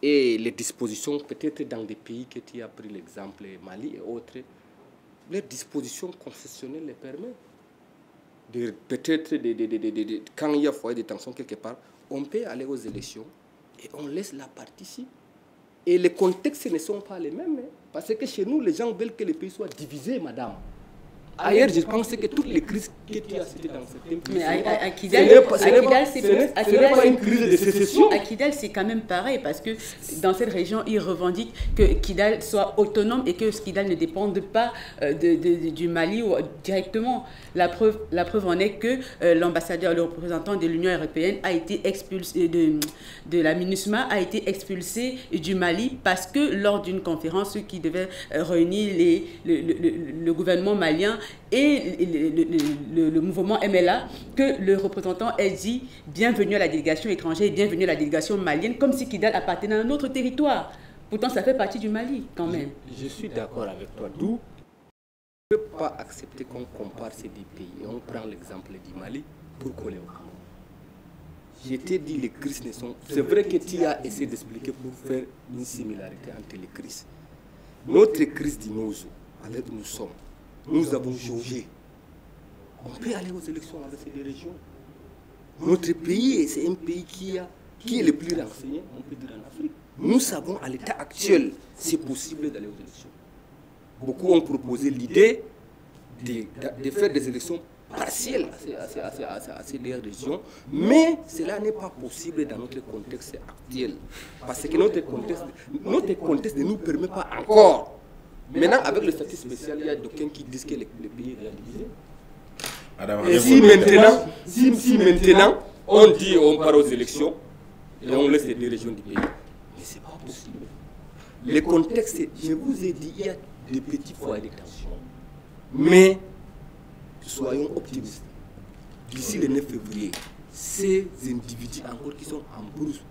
S3: Et les dispositions, peut-être dans des pays que tu as pris l'exemple, Mali et autres, les dispositions concessionnelles les permettent. Peut-être, quand il y a foyer de tension quelque part, on peut aller aux élections et on laisse la partie ici. Et les contextes ne sont pas les mêmes. Parce que chez nous, les gens veulent que le pays soit divisé, madame. Ailleurs, je pense que toutes les crises que tu as citées dans certains pays...
S1: Mais à Kidal, ce n'est
S3: pas une crise de sécession.
S1: À Kidal, c'est quand même pareil, parce que dans cette région, ils revendiquent que Kidal soit autonome et que Kidal ne dépende pas du Mali ou directement. La preuve en est que l'ambassadeur, le représentant de l'Union européenne a été expulsé de la MINUSMA, a été expulsé du Mali parce que lors d'une conférence qui devait réunir le gouvernement malien et le mouvement MLA, que le représentant ait dit bienvenue à la délégation étrangère et bienvenue à la délégation malienne, comme si Kidal appartenait à un autre territoire. Pourtant, ça fait partie du Mali quand même.
S3: Je suis d'accord avec toi. D'où on ne peut pas accepter qu'on compare ces deux pays. On prend l'exemple du Mali pour coller au Cameroun. Je t'ai dit, les crises ne sont... C'est vrai que tu as essayé d'expliquer pour faire une similarité entre les crises. Notre crise d'Inozo, à l'aide où nous sommes, nous avons jaugé. On peut aller aux élections avec ces deux régions. Notre pays, c'est un pays qui est le plus renseigné, on peut dire, en Afrique. Nous savons à l'état actuel, c'est possible d'aller aux élections. Beaucoup ont proposé l'idée de faire des élections partielles à ces deux régions, mais cela n'est pas possible dans notre contexte actuel. Parce que notre contexte ne nous permet pas encore. Maintenant, avec le statut spécial, il y a d'aucuns qui disent que le pays est divisé. Et si maintenant, on dit on part aux élections et on laisse les deux régions du pays, mais ce n'est pas possible. Le contexte, je vous ai dit, il y a des petits foyers de tension. Mais soyons optimistes. D'ici le 9 février, ces individus encore qui sont en brousse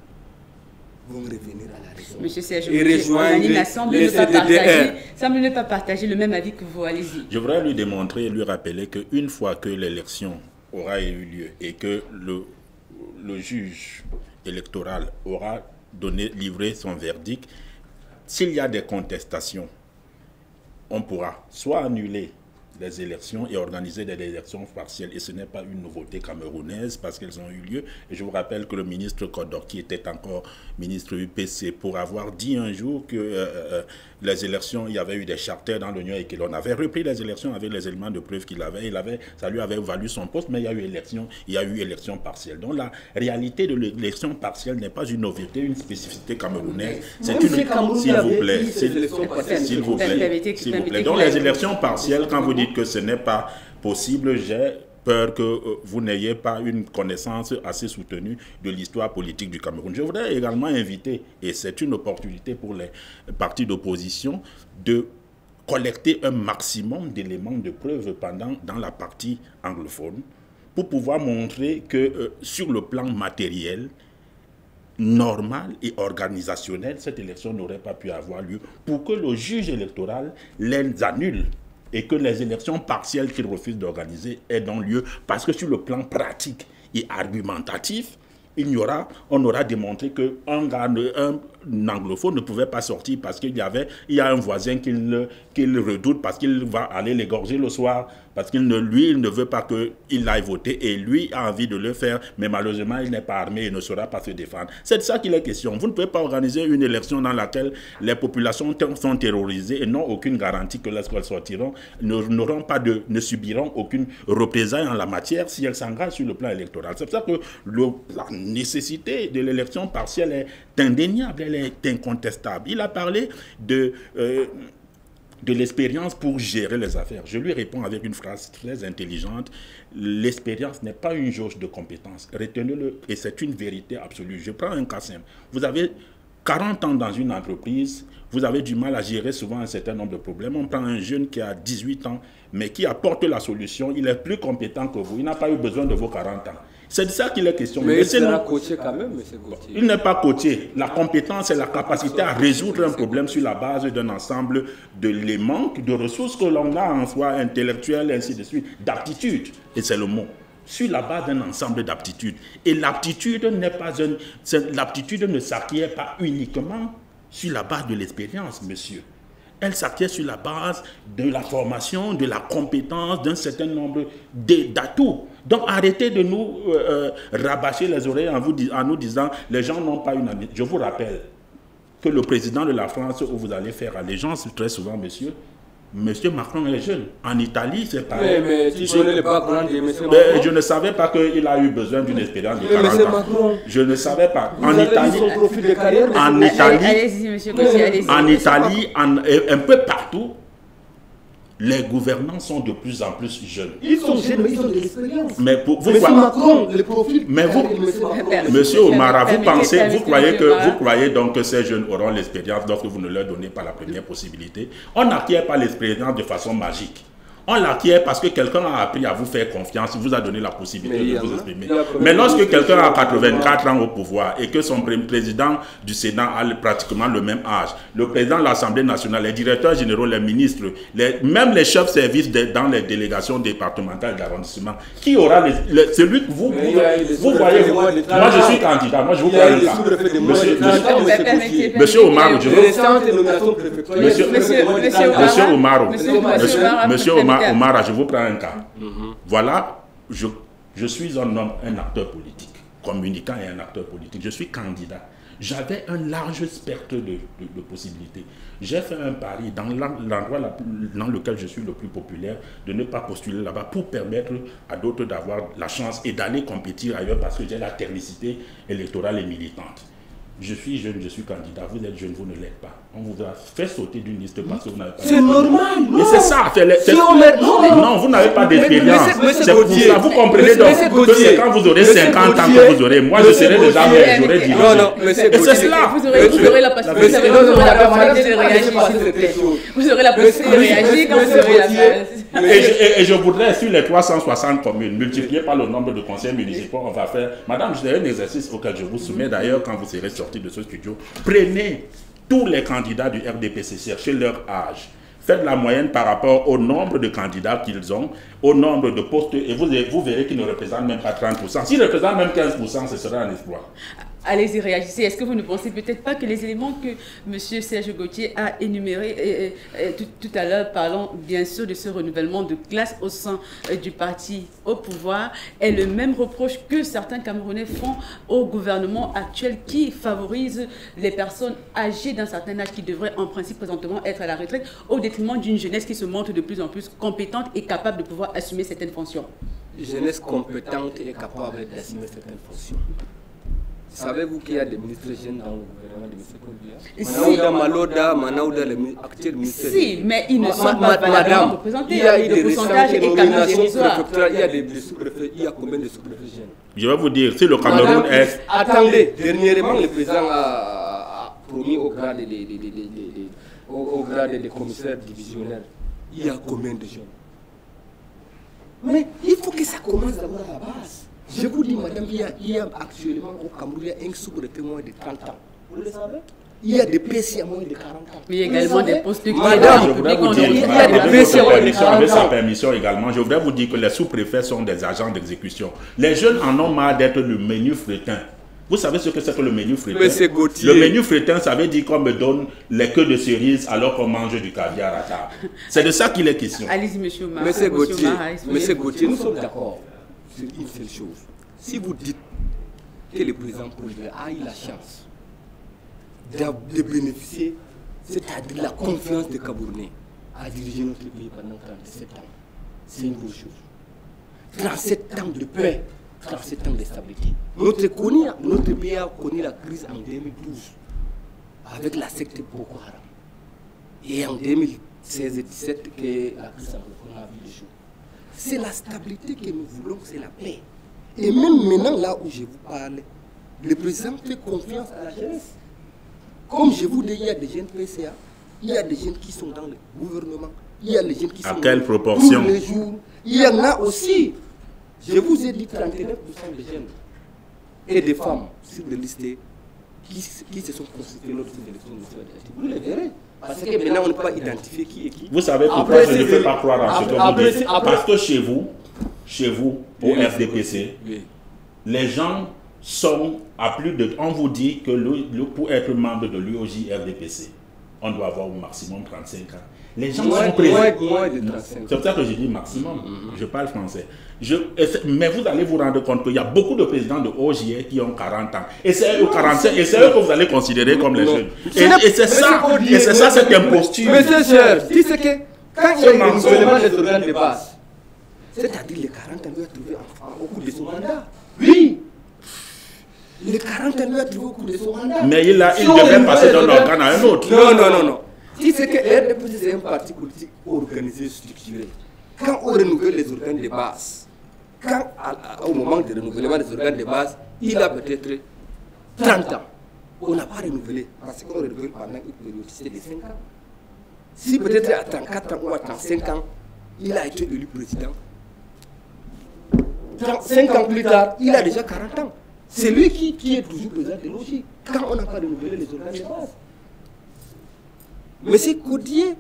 S3: vont revenir à la raison.
S1: Monsieur Serge,
S3: et rejoindre
S1: les CDDR. Semble ne pas partager le même avis que vous. Allez-y.
S2: Je voudrais lui démontrer et lui rappeler qu'une fois que l'élection aura eu lieu et que le juge électoral aura livré son verdict, s'il y a des contestations, on pourra soit annuler les élections et organiser des élections partielles. Et ce n'est pas une nouveauté camerounaise parce qu'elles ont eu lieu. Et je vous rappelle que le ministre Kodor, qui était encore ministre UPC, pour avoir dit un jour que les élections, il y avait eu des charters dans l'Union et que l'on avait repris les élections avec les éléments de preuve qu'il avait. Ça lui avait valu son poste, mais il y a eu élection partielle. Donc la réalité de l'élection partielle n'est pas une nouveauté, une spécificité camerounaise. C'est une... S'il vous plaît, s'il vous plaît. Donc les élections partielles, quand vous dites que ce n'est pas possible, j'ai peur que vous n'ayez pas une connaissance assez soutenue de l'histoire politique du Cameroun. Je voudrais également inviter, et c'est une opportunité pour les partis d'opposition, de collecter un maximum d'éléments de preuve dans la partie anglophone pour pouvoir montrer que sur le plan matériel, normal et organisationnel, cette élection n'aurait pas pu avoir lieu pour que le juge électoral les annule et que les élections partielles qu'il refuse d'organiser aient donc lieu, parce que sur le plan pratique et argumentatif, on aura démontré qu'un anglophone ne pouvait pas sortir parce qu'il y a un voisin qu'il redoute parce qu'il va aller l'égorger le soir, parce qu'il ne veut pas qu'il aille voter et lui a envie de le faire, mais malheureusement il n'est pas armé et ne saura pas se défendre. C'est de ça qu'il est question. Vous ne pouvez pas organiser une élection dans laquelle les populations sont terrorisées et n'ont aucune garantie que lorsqu'elles sortiront, ne subiront aucune représailles en la matière si elles s'engagent sur le plan électoral. C'est pour ça que la nécessité de l'élection partielle est indéniable, elle est incontestable. Il a parlé de l'expérience pour gérer les affaires. Je lui réponds avec une phrase très intelligente. L'expérience n'est pas une jauge de compétences. Retenez-le, et c'est une vérité absolue. Je prends un cas simple. Vous avez 40 ans dans une entreprise, vous avez du mal à gérer souvent un certain nombre de problèmes. On prend un jeune qui a 18 ans, mais qui apporte la solution. Il est plus compétent que vous. Il n'a pas eu besoin de vos 40 ans. C'est de ça qu'il est question.
S3: Mais il sera coaché quand même, M. Gauthier.
S2: Il n'est pas coaché. La compétence, c'est la capacité à résoudre un problème sur la base d'un ensemble d'éléments, de ressources que l'on a en soi, intellectuelles, ainsi de suite, d'aptitude. Et c'est le mot. Sur la base d'un ensemble d'aptitudes. Et l'aptitude l'aptitude ne s'acquiert pas uniquement sur la base de l'expérience, monsieur. Elle s'acquiert sur la base de la formation, de la compétence, d'un certain nombre d'atouts. Donc arrêtez de nous rabâcher les oreilles en nous disant les gens n'ont pas une amie. Je vous rappelle que le président de la France, où vous allez faire allégeance très souvent, monsieur Macron est jeune. En Italie, c'est pareil.
S3: Mais tu connais le background de M. Macron.
S2: Je ne savais pas qu'il a eu besoin d'une expérience de 40 ans.
S3: Macron,
S2: je ne savais pas.
S3: En Italie,
S2: un peu partout, les gouvernants sont de plus en plus jeunes.
S3: Ils sont jeunes, mais ils ont de l'expérience.
S2: Mais
S3: Macron, le profil.
S2: Mais vous, monsieur Omara, vous croyez donc que ces jeunes auront l'expérience lorsque vous ne leur donnez pas la première possibilité. On n'acquiert pas l'expérience de façon magique. On l'acquiert parce que quelqu'un a appris à vous faire confiance, vous a donné la possibilité de vous exprimer. Mais lorsque quelqu'un a 84 ans au pouvoir et que son président du Sénat a pratiquement le même âge, le président de l'Assemblée nationale, les directeurs généraux, les ministres, même les chefs de service dans les délégations départementales d'arrondissement, qui aura celui que vous voyez, moi je suis candidat, moi je vous parle de Monsieur Omar, Monsieur Omar, je vous prends un cas. Voilà, je suis un homme, un acteur politique, communicant et un acteur politique. Je suis candidat. J'avais un large spectre de possibilités. J'ai fait un pari dans l'endroit dans lequel je suis le plus populaire, de ne pas postuler là-bas pour permettre à d'autres d'avoir la chance et d'aller compétir ailleurs parce que j'ai la technicité électorale et militante. Je suis jeune, je suis candidat. Vous êtes jeune, vous ne l'êtes pas. On vous a fait sauter d'une liste parce que vous n'avez pas...
S5: C'est normal.
S2: Et c'est ça. Non, vous n'avez pas d'expérience. C'est pour ça. Vous comprenez donc que c'est quand vous aurez 50 ans que vous aurez... Moi, je serai déjà maire, j'aurai dirigé.
S5: Non,
S2: et c'est cela.
S1: Vous aurez la possibilité de réagir. Vous aurez la possibilité de réagir quand vous aurez la phase.
S2: Et je voudrais, sur les 360 communes, multipliées par le nombre de conseils municipaux, on va faire... Madame, c'est un exercice auquel je vous soumets d'ailleurs quand vous serez sorti de ce studio. Prenez tous les candidats du RDPC, cherchez leur âge. Faites la moyenne par rapport au nombre de candidats qu'ils ont, au nombre de postes, et vous verrez qu'ils ne représentent même pas 30%. S'ils représentent même 15%, ce sera un exploit.
S1: Allez-y, réagissez. Est-ce que vous ne pensez peut-être pas que les éléments que M. Serge Gauthier a énumérés tout à l'heure, parlant bien sûr de ce renouvellement de classe au sein du parti au pouvoir, est le même reproche que certains Camerounais font au gouvernement actuel qui favorise les personnes âgées d'un certain âge qui devraient en principe présentement être à la retraite au détriment d'une jeunesse qui se montre de plus en plus compétente et capable de pouvoir assumer certaines fonctions?
S5: Jeunesse compétente et capable d'assumer certaines fonctions. Savez-vous qu'il y a des ministres jeunes dans le gouvernement de M. Paul Biya? Manauda Maloda, Manauda, l'actuel ministre.
S1: Si, mais ils ne sont pas valablement représentés. Il y a le pourcentage est quand même dérisoire.
S5: Il y a des sous-préfets. Il y a combien de sous-préfets jeunes?
S2: Je vais vous dire, si le Cameroun est...
S5: Attendez, dernièrement, le président a promis au grade des commissaires divisionnaires. Il y a combien de jeunes? Mais il faut que ça commence d'abord à la base. Je vous dis, madame, il y a actuellement au Cameroun, il y a un sous-préfet moins de 30 ans. Vous le savez? Il y a des PC à moins de 40 ans.
S1: Mais il y a également des postes de
S2: Madame, je voudrais vous dire, avec sa permission également, je voudrais vous dire que les sous-préfets sont des agents d'exécution. Les jeunes en ont marre d'être le menu fretin. Vous savez ce que c'est que le menu fretin? Le menu fretin, ça veut dire qu'on me donne les queues de cerises alors qu'on mange du caviar à table. C'est de ça qu'il est question.
S1: Allez-y, monsieur Omar.
S5: Monsieur Gauthier, nous sommes d'accord sur une seule chose. Si vous dites que le président Paul Biya a eu la chance de bénéficier, c'est-à-dire la confiance des Camerounais, à diriger notre pays pendant 37 ans, c'est une bonne chose. 37 ans de paix, 37 ans de stabilité. Notre pays a connu la crise en 2012 avec la secte Boko Haram. Et en 2016 et 2017 que la crise anglophone a vu le jour. C'est la stabilité que nous voulons, c'est la paix. Et même maintenant, là où je vous parle, le président fait confiance à la jeunesse. Comme je vous dis, il y a des jeunes PCA, il y a des jeunes qui sont dans le gouvernement, il y a des jeunes qui sont
S2: à quelle proportion?
S5: Tous les jours. Il y en a aussi. Je vous ai dit 39% de jeunes et des femmes sur des listes qui se sont constituées lors de ces élections législatives. Vous les verrez. Parce que maintenant, on ne peut pas identifier qui est qui.
S2: Vous savez pourquoi je ne peux pas croire en ce que vous dites? Parce que chez vous, au RDPC, les gens sont à plus de... On vous dit que pour être membre de l'UOJ RDPC, on doit avoir au maximum 35 ans. Les gens sont présents. C'est pour ça que je dis maximum. Je parle français. Mais vous allez vous rendre compte qu'il y a beaucoup de présidents de OJR qui ont 40 ans. Et c'est eux 45, et c'est eux que vous allez considérer comme les jeunes. Et c'est ça cette imposture.
S5: Monsieur Cher, tu sais que quand il y a un renouvellement des organes de base, c'est-à-dire les 40 ans lui a trouvé au cours de son mandat. Oui. Les 40 ans lui a trouvé au cours de son mandat.
S2: Mais il devait passer d'un organe à un autre.
S5: Non. Si c'est que RDPC c'est un parti politique organisé, structuré, quand on renouvelle les organes de base, au moment du renouvellement des organes de base, il a peut-être 30 ans. On n'a pas renouvelé, parce qu'on renouvelle pendant une périodicité de 5 ans. Si peut-être à 34 ans ou à 35 ans, il a été élu président. 5 ans plus tard, il a déjà 40 ans. C'est lui qui est toujours président de l'OJ. Quand on n'a pas renouvelé les organes de base. Mais c'est Codier,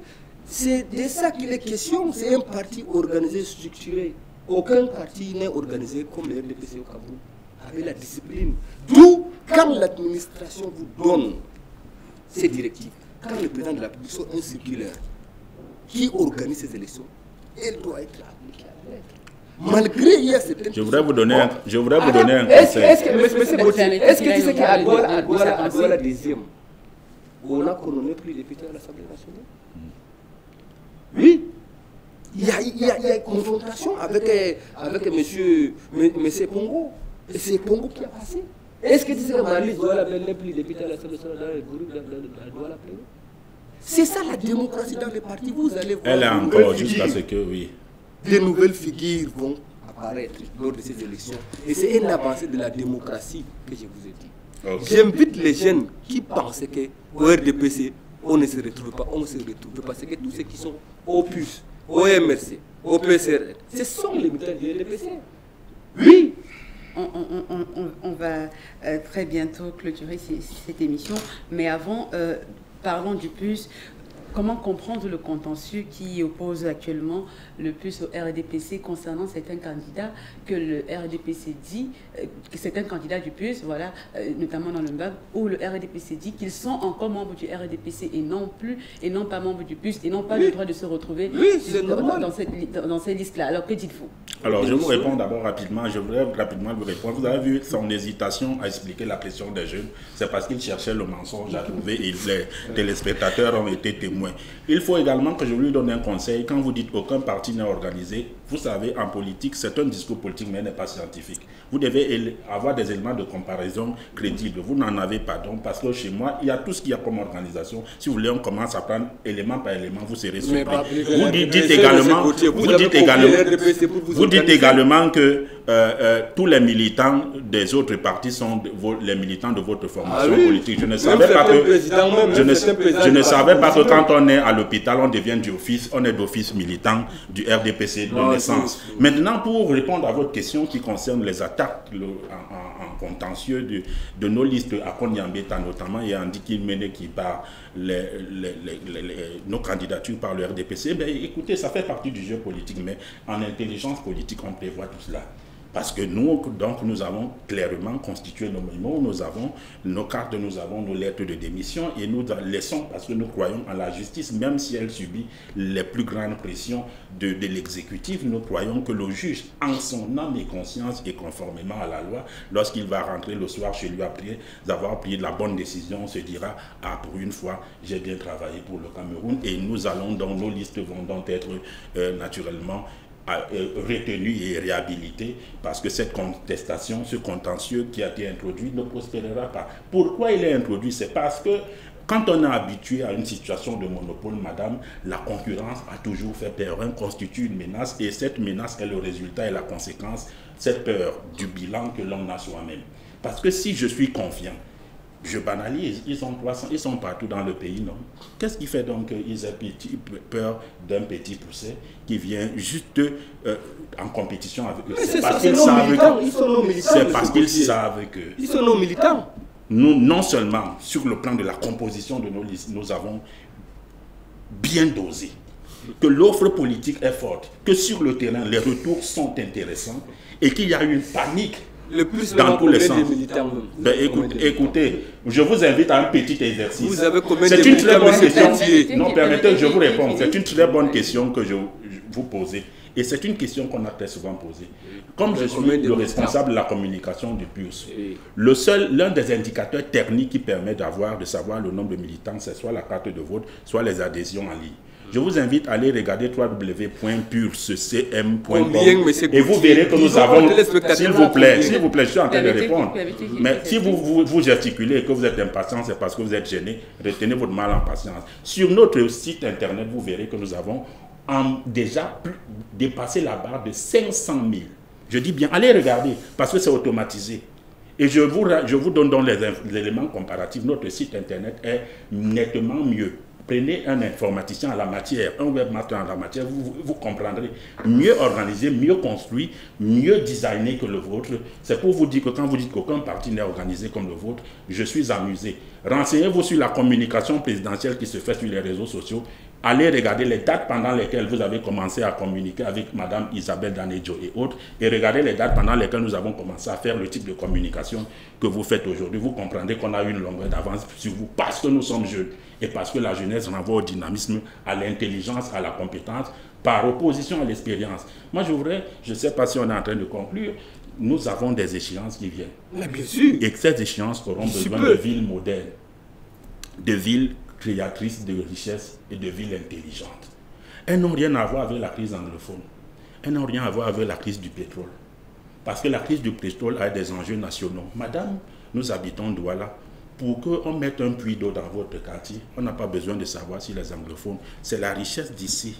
S5: c'est de ça qu'il est question. C'est un parti organisé, structuré. Aucun parti n'est organisé comme le RDPC au Cameroun, avec la discipline. D'où, quand l'administration vous donne ces directives, quand le président de la République sort un circulaire qui organise ces élections, elle doit être appliquée à l'être. Malgré il y a certaines...
S2: Je voudrais vous donner un conseil.
S5: Est-ce que tu sais qu'à Douala deuxième, on a couronné plus de députés à l'Assemblée nationale? Oui. Il y a une confrontation avec M. Pongo. Et c'est Pongo qui a passé. Est-ce que tu sais que Marie Douala n'est plus député à l'Assemblée nationale dans Douala Pleno? C'est ça la démocratie dans les partis. Vous allez voir.
S2: Elle est encore jusqu'à ce que, oui.
S5: Des nouvelles figures vont apparaître lors de ces élections. Et c'est une avancée de la démocratie que je vous ai dit. Okay. J'invite les jeunes qui pensent qu'au RDPC, on ne se retrouve pas. On se retrouve parce que tous ceux qui sont au PUS, au MRC, au PCRN, ce sont les militants du RDPC. Oui.
S1: On va très bientôt clôturer cette émission. Mais avant, parlons du PUS. Comment comprendre le contentieux qui oppose actuellement le PUS au RDPC concernant certains candidats que le RDPC dit, que certains candidats du PUS, voilà, notamment dans le MBAB, où le RDPC dit qu'ils sont encore membres du RDPC et non pas membres du PUS et n'ont pas le droit de se retrouver dans cette liste-là. Alors que dites-vous?
S2: Alors je vous réponds d'abord rapidement, je voudrais rapidement vous répondre. Vous avez vu son hésitation à expliquer la pression des jeunes, c'est parce qu'il cherchait le mensonge à trouver et les téléspectateurs ont été témoins. Il faut également que je lui donne un conseil. Quand vous dites aucun parti n'est organisé, vous savez, en politique, c'est un discours politique, mais n'est pas scientifique. Vous devez avoir des éléments de comparaison crédibles. Vous n'en avez pas, donc, parce que chez moi, il y a tout ce qu'il y a comme organisation. Si vous voulez, on commence à prendre élément par élément, vous serez surpris. Vous dites également que tous les militants des autres partis sont les militants de votre formation politique. Je ne savais pas que quand on est à l'hôpital, on devient d'office, on est d'office militant du RDPC de naissance. Maintenant, pour répondre à votre question qui concerne les attaques en contentieux de nos listes à Konyambeta notamment, et Andy Kilmene qui part nos candidatures par le RDPC, ben, écoutez, ça fait partie du jeu politique, mais en intelligence politique, on prévoit tout cela. Parce que nous, donc, nous avons clairement constitué nos mémos, nous avons nos cartes, nous avons nos lettres de démission et nous laissons parce que nous croyons en la justice, même si elle subit les plus grandes pressions de l'exécutif, nous croyons que le juge, en son âme et conscience et conformément à la loi, lorsqu'il va rentrer le soir chez lui après avoir pris la bonne décision, se dira « Ah, pour une fois, j'ai bien travaillé pour le Cameroun » et nous allons, dans nos listes vont donc être naturellement retenu et réhabilité parce que cette contestation, ce contentieux qui a été introduit ne prospérera pas. Pourquoi il est introduit? C'est parce que quand on est habitué à une situation de monopole, madame, la concurrence a toujours fait peur, constitue une menace et cette menace est le résultat et la conséquence, cette peur du bilan que l'on a soi-même. Parce que si je suis confiant, je banalise, ils sont partout dans le pays, non? Qu'est-ce qui fait donc qu'ils aient peur d'un petit poussé qui vient juste en compétition avec eux? C'est parce qu'ils savent que... C'est parce qu'ils savent que...
S5: Ils sont nos militants.
S2: Nous, non seulement sur le plan de la composition de nos listes, nous avons bien dosé, que l'offre politique est forte, que sur le terrain, les retours sont intéressants et qu'il y a une panique dans tous les sens. Ben, écoutez, je vous invite à un petit exercice.
S5: Vous avez combien
S2: C'est une très bonne question. Non, permettez que je vous réponde. C'est une très bonne question que je vous posez. Et c'est une question qu'on a très souvent posée. Comme je suis le responsable de la communication du PUS, l'un des indicateurs techniques qui permet de savoir le nombre de militants, c'est soit la carte de vote, soit les adhésions en ligne. Je vous invite à aller regarder www.purscm.com et vous verrez que nous avons, s'il vous plaît, je suis en train de répondre. Mais si vous gesticulez et que vous êtes impatient, c'est parce que vous êtes gêné. Retenez votre mal en patience. Sur notre site internet, vous verrez que nous avons déjà dépassé la barre de 500 000. Je dis bien, allez regarder, parce que c'est automatisé. Et je vous donne donc les éléments comparatifs. Notre site internet est nettement mieux Prenez un informaticien en la matière, un webmaster en la matière, vous comprendrez. Mieux organisé, mieux construit, mieux designé que le vôtre. C'est pour vous dire que quand vous dites qu'aucun parti n'est organisé comme le vôtre, je suis amusé. Renseignez-vous sur la communication présidentielle qui se fait sur les réseaux sociaux. Allez regarder les dates pendant lesquelles vous avez commencé à communiquer avec Mme Isabelle Danejo et autres, et regardez les dates pendant lesquelles nous avons commencé à faire le type de communication que vous faites aujourd'hui. Vous comprendrez qu'on a une longueur d'avance sur vous parce que nous sommes jeunes et parce que la jeunesse renvoie au dynamisme, à l'intelligence, à la compétence, par opposition à l'expérience. Moi, je ne sais pas si on est en train de conclure, nous avons des échéances qui viennent.
S5: Mais bien sûr.
S2: Et que ces échéances auront besoin de villes modernes, de villes créatrices de richesses et de villes intelligentes. Elles n'ont rien à voir avec la crise anglophone. Elles n'ont rien à voir avec la crise du pétrole. Parce que la crise du pétrole a des enjeux nationaux. Madame, nous habitons Douala. Pour qu'on mette un puits d'eau dans votre quartier, on n'a pas besoin de savoir si les anglophones, c'est la richesse d'ici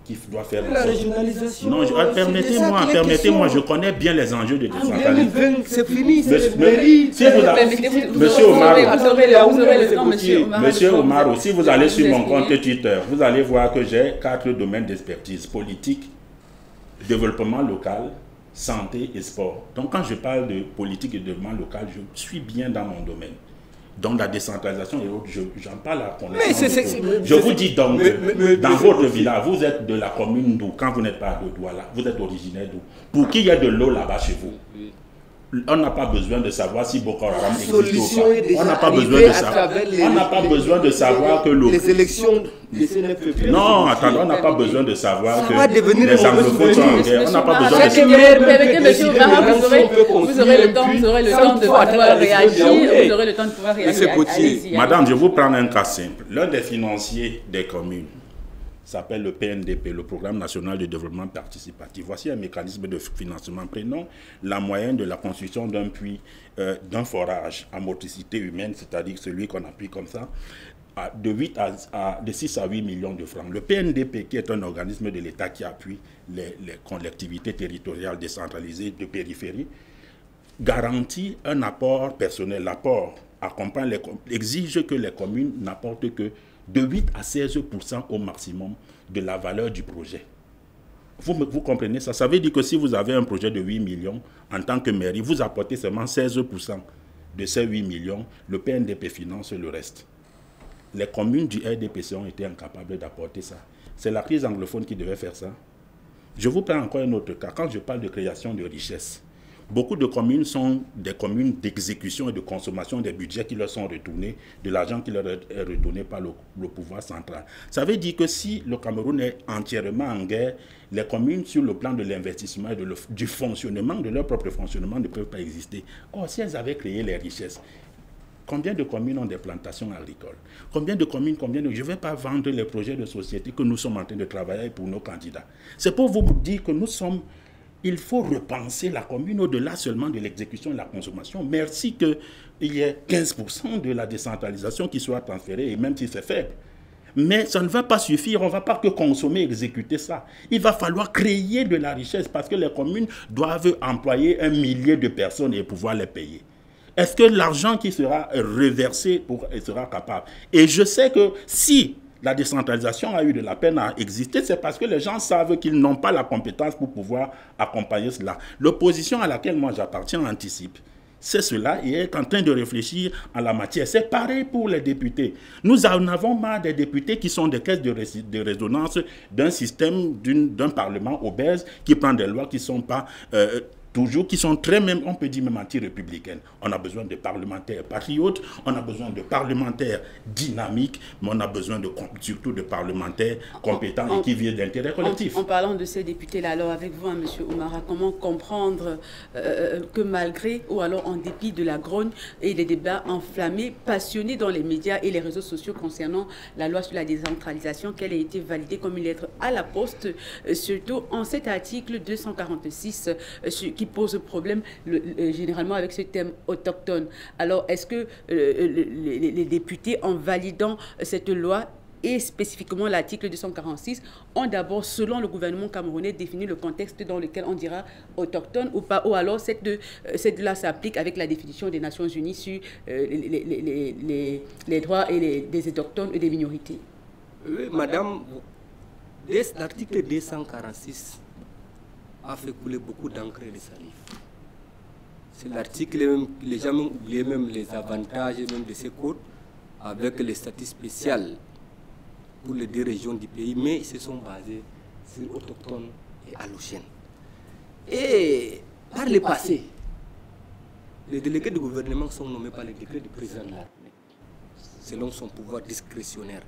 S2: qui doit faire
S5: la régionalisation.
S2: Non, permettez-moi, je connais bien les enjeux de décentralisation.
S5: C'est fini,
S2: Monsieur Omar, si vous allez sur mon compte Twitter, vous allez voir que j'ai 4 domaines d'expertise: politique, développement local, santé et sport. Donc quand je parle de politique et de développement local, je suis bien dans mon domaine. Donc la décentralisation et autres, j'en parle à connaissance. Je vous dis donc, dans votre village, vous êtes de la commune d'où? Quand vous n'êtes pas de Douala, vous êtes originaire d'où? Pour qu'il y ait de l'eau là-bas chez vous, on n'a pas besoin de savoir si Boko Haram existe ou pas. On n'a pas besoin de savoir. On n'a pas besoin de savoir que l'eau.
S5: Les élections des CNFP.
S2: Non, attendez, on n'a pas besoin de savoir que les anglophones sont en guerre. On n'a pas besoin de savoir.
S1: Permettez, monsieur Omar, vous aurez le temps de pouvoir réagir. Vous aurez le temps de pouvoir réagir.
S2: Madame, je vous prends un cas simple. L'un des financiers des communes s'appelle le PNDP, le Programme National de Développement Participatif. Voici un mécanisme de financement. Prenons la moyenne de la construction d'un puits, d'un forage à motricité humaine, c'est-à-dire celui qu'on appuie comme ça, de 6 à 8 millions de francs. Le PNDP, qui est un organisme de l'État qui appuie les collectivités territoriales décentralisées de périphérie, garantit un apport personnel. L'apport exige que les communes n'apportent que de 8 à 16% au maximum de la valeur du projet. Vous comprenez ça? Ça veut dire que si vous avez un projet de 8 millions, en tant que mairie, vous apportez seulement 16% de ces 8 millions, le PNDP finance le reste. Les communes du RDPC ont été incapables d'apporter ça. C'est la crise anglophone qui devait faire ça. Je vous prends encore un autre cas. Quand je parle de création de richesse, beaucoup de communes sont des communes d'exécution et de consommation des budgets qui leur sont retournés, de l'argent qui leur est retourné par le pouvoir central. Ça veut dire que si le Cameroun est entièrement en guerre, les communes, sur le plan de l'investissement et du fonctionnement, de leur propre fonctionnement, ne peuvent pas exister. Or, si elles avaient créé les richesses, combien de communes ont des plantations agricoles? Combien de communes, je ne vais pas vendre les projets de société que nous sommes en train de travailler pour nos candidats. C'est pour vous dire que il faut repenser la commune au-delà seulement de l'exécution et de la consommation. Merci qu'il y ait 15% de la décentralisation qui soit transférée, et même si c'est faible. Mais ça ne va pas suffire, on ne va pas que consommer, exécuter ça. Il va falloir créer de la richesse parce que les communes doivent employer 1 millier de personnes et pouvoir les payer. Est-ce que l'argent qui sera reversé sera capable? Et je sais que si la décentralisation a eu de la peine à exister, c'est parce que les gens savent qu'ils n'ont pas la compétence pour pouvoir accompagner cela. L'opposition à laquelle moi j'appartiens anticipe. C'est cela et est en train de réfléchir en la matière. C'est pareil pour les députés. Nous en avons marre des députés qui sont des caisses de résonance d'un système, d'un parlement obèse qui prend des lois qui ne sont pas... qui sont on peut dire même anti-républicaines. On a besoin de parlementaires patriotes, on a besoin de parlementaires dynamiques, mais on a besoin surtout de parlementaires compétents et qui viennent d'intérêts collectifs.
S1: En parlant de ces députés-là, alors avec vous, M. Oumara, comment comprendre que malgré, ou alors en dépit de la grogne et des débats enflammés, passionnés dans les médias et les réseaux sociaux concernant la loi sur la décentralisation, qu'elle a été validée comme une lettre à la poste, surtout en cet article 246 qui pose problème généralement avec ce thème autochtone. Alors, est-ce que les députés, en validant cette loi et spécifiquement l'article 246, ont d'abord, selon le gouvernement camerounais, défini le contexte dans lequel on dira autochtone ou pas, ou alors cette loi s'applique avec la définition des Nations Unies sur les droits des autochtones et des minorités?
S5: Oui, madame, l'article 246 a fait couler beaucoup d'encre et de salive. C'est l'article, les gens ont oublié même les avantages même de ces codes avec les statuts spéciaux pour les 2 régions du pays, mais ils se sont basés sur autochtones et allogènes. Et par le passé, les délégués du gouvernement sont nommés par le décret du président de la République, selon son pouvoir discrétionnaire.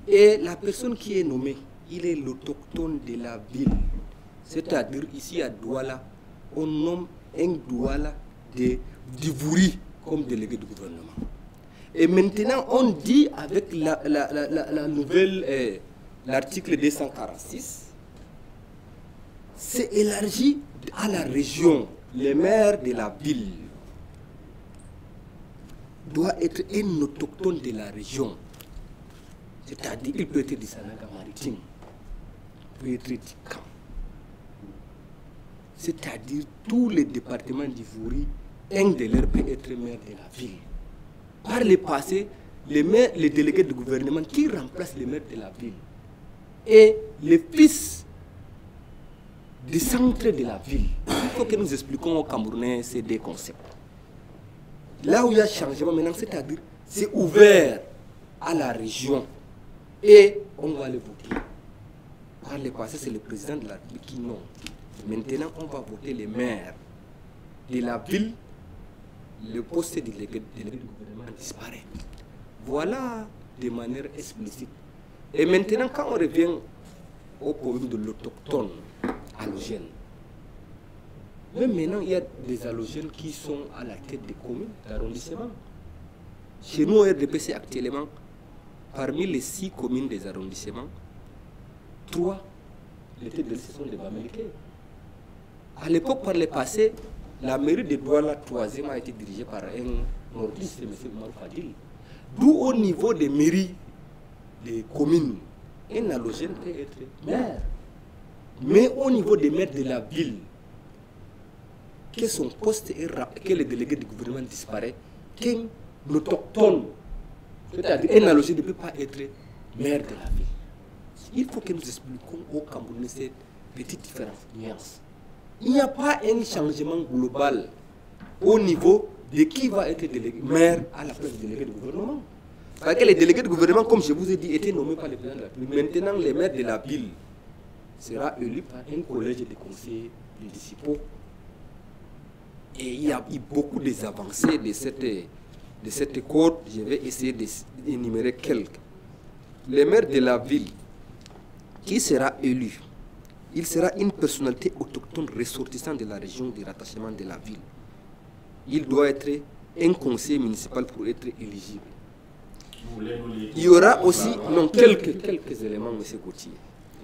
S5: Et la personne qui est nommée, il est l'autochtone de la ville. C'est-à-dire ici à Douala, on nomme un Douala d'Ivouri comme délégué du gouvernement. Et maintenant, on dit avec la nouvelle, l'article 246, c'est élargi à la région. Les maires de la ville doit être un autochtone de la région. C'est-à-dire qu'il peut être du Sanaga maritime, peut être du Camp. C'est-à-dire tous les départements d'Ivouri, un de leurs peut être maire de la ville. Par le passé, les délégués du gouvernement qui remplacent les maires de la ville et les fils du centre de la ville. Il faut que nous expliquions aux Camerounais ces 2 concepts. Là où il y a changement maintenant, c'est-à-dire c'est ouvert à la région et on va le voter. Par le passé, c'est le président de la République qui nomme. Maintenant, on va voter les maires de la ville. Le poste de délégué du gouvernement disparaît. Voilà de manière explicite. Et maintenant, quand on revient au problème de l'autochtone allogène, même maintenant, il y a des allogènes qui sont à la tête des communes d'arrondissement. Chez nous, au RDPC, actuellement, parmi les 6 communes des arrondissements, 3, les têtes de liste sont des Bamileke. À l'époque, par le passé, la mairie de Douala, 3e, a été dirigée par un nordiste, M. Omar Fadil. D'où au niveau des mairies, des communes, un allogène peut être maire. Mais au niveau des maires de la ville, que son poste est que le délégué du gouvernement disparaît, qu'un autochtone, c'est-à-dire un allogène ne peut pas être maire de la ville. Il faut que nous expliquions aux Camerounais cette petite différence. Il n'y a pas un changement global au niveau de qui va être délégué, maire à la place du délégué du gouvernement. Parce que les délégués du gouvernement, comme je vous ai dit, étaient nommés par le président de la République. Maintenant, les maires de la ville sera élu par un collège de conseillers municipaux. Et il y a eu beaucoup d'avancées de cette code. Je vais essayer d'énumérer quelques. Le maire de la ville, qui sera élu, il sera une personnalité autochtone ressortissant de la région de rattachement de la ville. Il doit être un conseiller municipal pour être éligible. Il y aura aussi quelques éléments, M. Gauthier.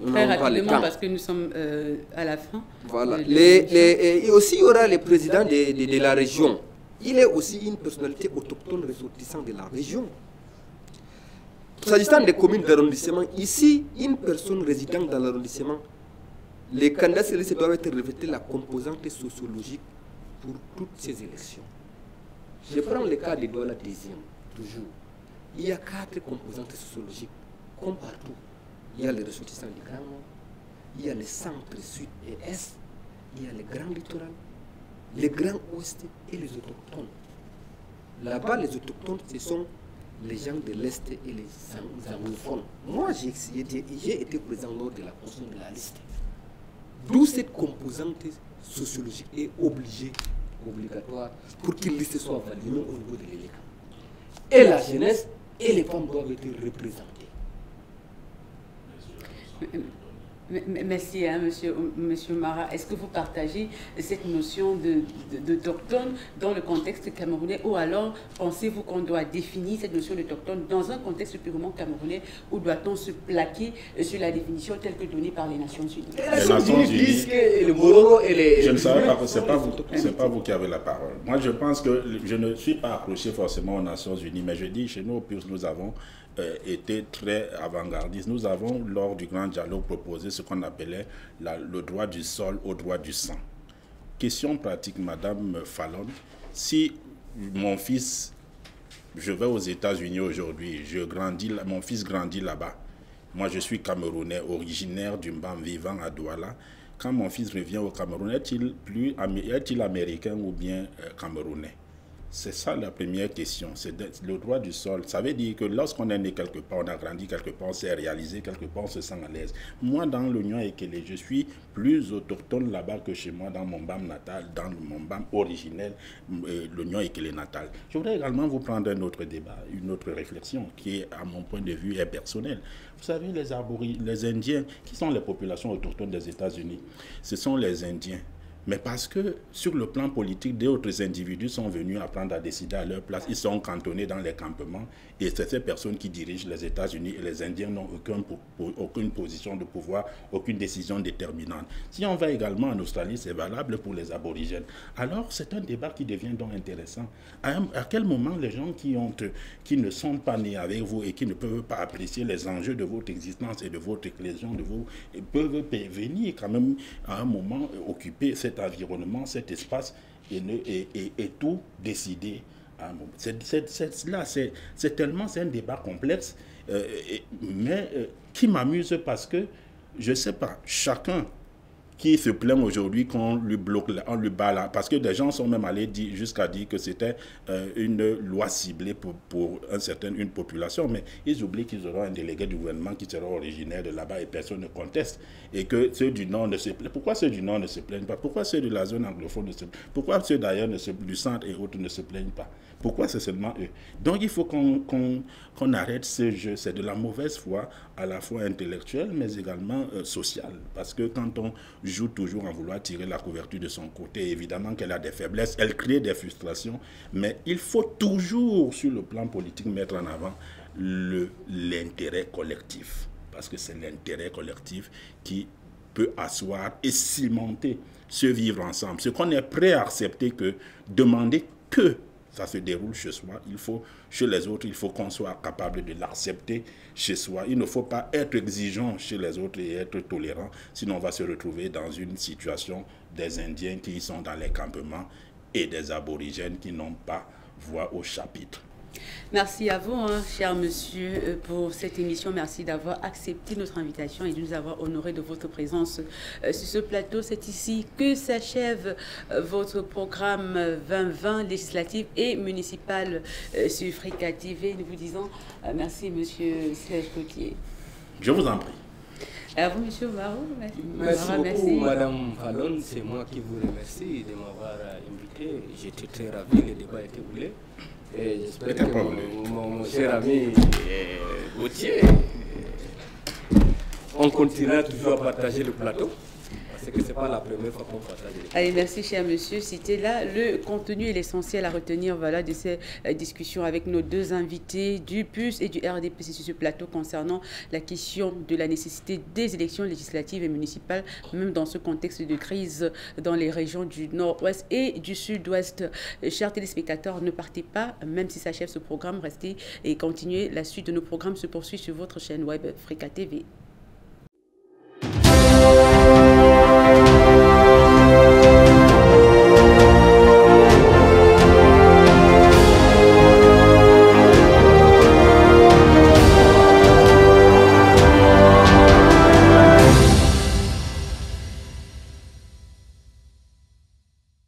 S1: Très rapidement, parce que nous sommes à la fin.
S5: Voilà. Et aussi, il y aura le président de la région. Il est aussi une personnalité autochtone ressortissant de la région. S'agissant des communes d'arrondissement, ici, une personne résidant dans l'arrondissement, les candidats sélectionnés doivent être revêtus la composante sociologique pour toutes ces élections. Je prends le cas de Douala 2e, toujours. Il y a 4 composantes sociologiques, comme partout. Il y a les ressortissants du Grand Nord, il y a les centres sud et est, il y a le Grand Littoral, le Grand Ouest et les autochtones. Là-bas, les autochtones, ce sont les gens de l'Est et les anglophones. Moi, j'ai été présent lors de la construction de la liste. D'où cette composante sociologique est obligatoire pour qu'une liste soit validée au niveau de l'électeur. Et la jeunesse et les femmes doivent être représentées.
S1: Merci, hein, monsieur Mara. Est-ce que vous partagez cette notion d'autochtone dans le contexte camerounais, ou alors pensez-vous qu'on doit définir cette notion d'autochtone dans un contexte purement camerounais, ou doit-on se plaquer sur la définition telle que donnée par les Nations Unies?
S2: Les Nations Unies
S5: que le Mororo et les...
S2: Je ne savais pas que ce n'est pas vous qui avez la parole. Moi, je pense que je ne suis pas accroché forcément aux Nations Unies, mais je dis, chez nous, nous avons été très avant-gardistes. Nous avons, lors du grand dialogue, proposé ce qu'on appelait le droit du sol au droit du sang. Question pratique, Madame Fallon. Si mon fils, je vais aux États-Unis aujourd'hui, mon fils grandit là-bas, Moi, je suis Camerounais, originaire du Mbam, vivant à Douala. Quand mon fils revient au Cameroun, est-il américain ou bien camerounais? C'est ça la première question, c'est le droit du sol. Ça veut dire que lorsqu'on est né quelque part, on a grandi quelque part, on s'est réalisé quelque part, on se sent à l'aise. Moi, dans l'Oignon Ekele, je suis plus autochtone là-bas que chez moi, dans mon BAM natal, dans mon BAM originel, l'Oignon Ekele natal. Je voudrais également vous prendre un autre débat, une autre réflexion qui, à mon point de vue, est personnelle. Vous savez, les Indiens, qui sont les populations autochtones des États-Unis, ce sont les Indiens. Mais parce que sur le plan politique, d'autres individus sont venus apprendre à décider à leur place. Ils sont cantonnés dans les campements et c'est ces personnes qui dirigent les États-Unis et les Indiens n'ont aucune position de pouvoir, aucune décision déterminante. Si on va également en Australie, c'est valable pour les aborigènes. Alors c'est un débat qui devient donc intéressant. À quel moment les gens qui ne sont pas nés avec vous et qui ne peuvent pas apprécier les enjeux de votre existence et de votre éclosion, peuvent venir quand même à un moment occuper cet environnement, cet espace et tout décider à un moment. C'est un débat complexe, mais qui m'amuse parce que, je ne sais pas, chacun qui se plaint aujourd'hui qu'on lui bloque, on lui bat là, parce que des gens sont même allés jusqu'à dire que c'était une loi ciblée pour une population, mais ils oublient qu'ils auront un délégué du gouvernement qui sera originaire de là-bas et personne ne conteste, et que ceux du Nord ne se plaignent. Pourquoi ceux du Nord ne se plaignent pas? Pourquoi ceux de la zone anglophone ne se plaignent pas? Pourquoi ceux d'ailleurs du centre et autres ne se plaignent pas? Pourquoi c'est seulement eux? Donc il faut qu'on arrête ce jeu. C'est de la mauvaise foi, à la fois intellectuelle, mais également sociale. Parce que quand on joue toujours en vouloir tirer la couverture de son côté, évidemment qu'elle a des faiblesses, elle crée des frustrations, mais il faut toujours, sur le plan politique, mettre en avant l'intérêt collectif. Parce que c'est l'intérêt collectif qui peut asseoir et cimenter ce vivre ensemble. Ce qu'on est prêt à accepter, que demander que ça se déroule chez soi, chez les autres, il faut qu'on soit capable de l'accepter chez soi. Il ne faut pas être exigeant chez les autres et être tolérant, sinon on va se retrouver dans une situation des Indiens qui sont dans les campements et des aborigènes qui n'ont pas voix au chapitre.
S1: Merci à vous, cher monsieur, pour cette émission. Merci d'avoir accepté notre invitation et de nous avoir honoré de votre présence sur ce plateau. C'est ici que s'achève votre programme 2020 législatif et municipal sur Africa TV. Nous vous disons merci, monsieur Serge Gauthier.
S2: Je vous en prie.
S1: À vous, monsieur Barou.
S3: Merci beaucoup, madame Falon. C'est moi qui vous remercie de m'avoir invité. J'étais très ravi, le débat était roulé. Et j'espère que mon cher ami Gauthier, on continuera toujours à partager le plateau. Parce que ce n'est pas la première fois qu'on partage.
S1: Allez, merci, cher monsieur. C'était là le contenu et l'essentiel à retenir de ces discussions avec nos deux invités du PUS et du RDPC sur ce plateau concernant la question de la nécessité des élections législatives et municipales, même dans ce contexte de crise dans les régions du nord-ouest et du sud-ouest. Chers téléspectateurs, ne partez pas, même si s'achève ce programme, restez et continuez. La suite de nos programmes se poursuit sur votre chaîne web Africa TV.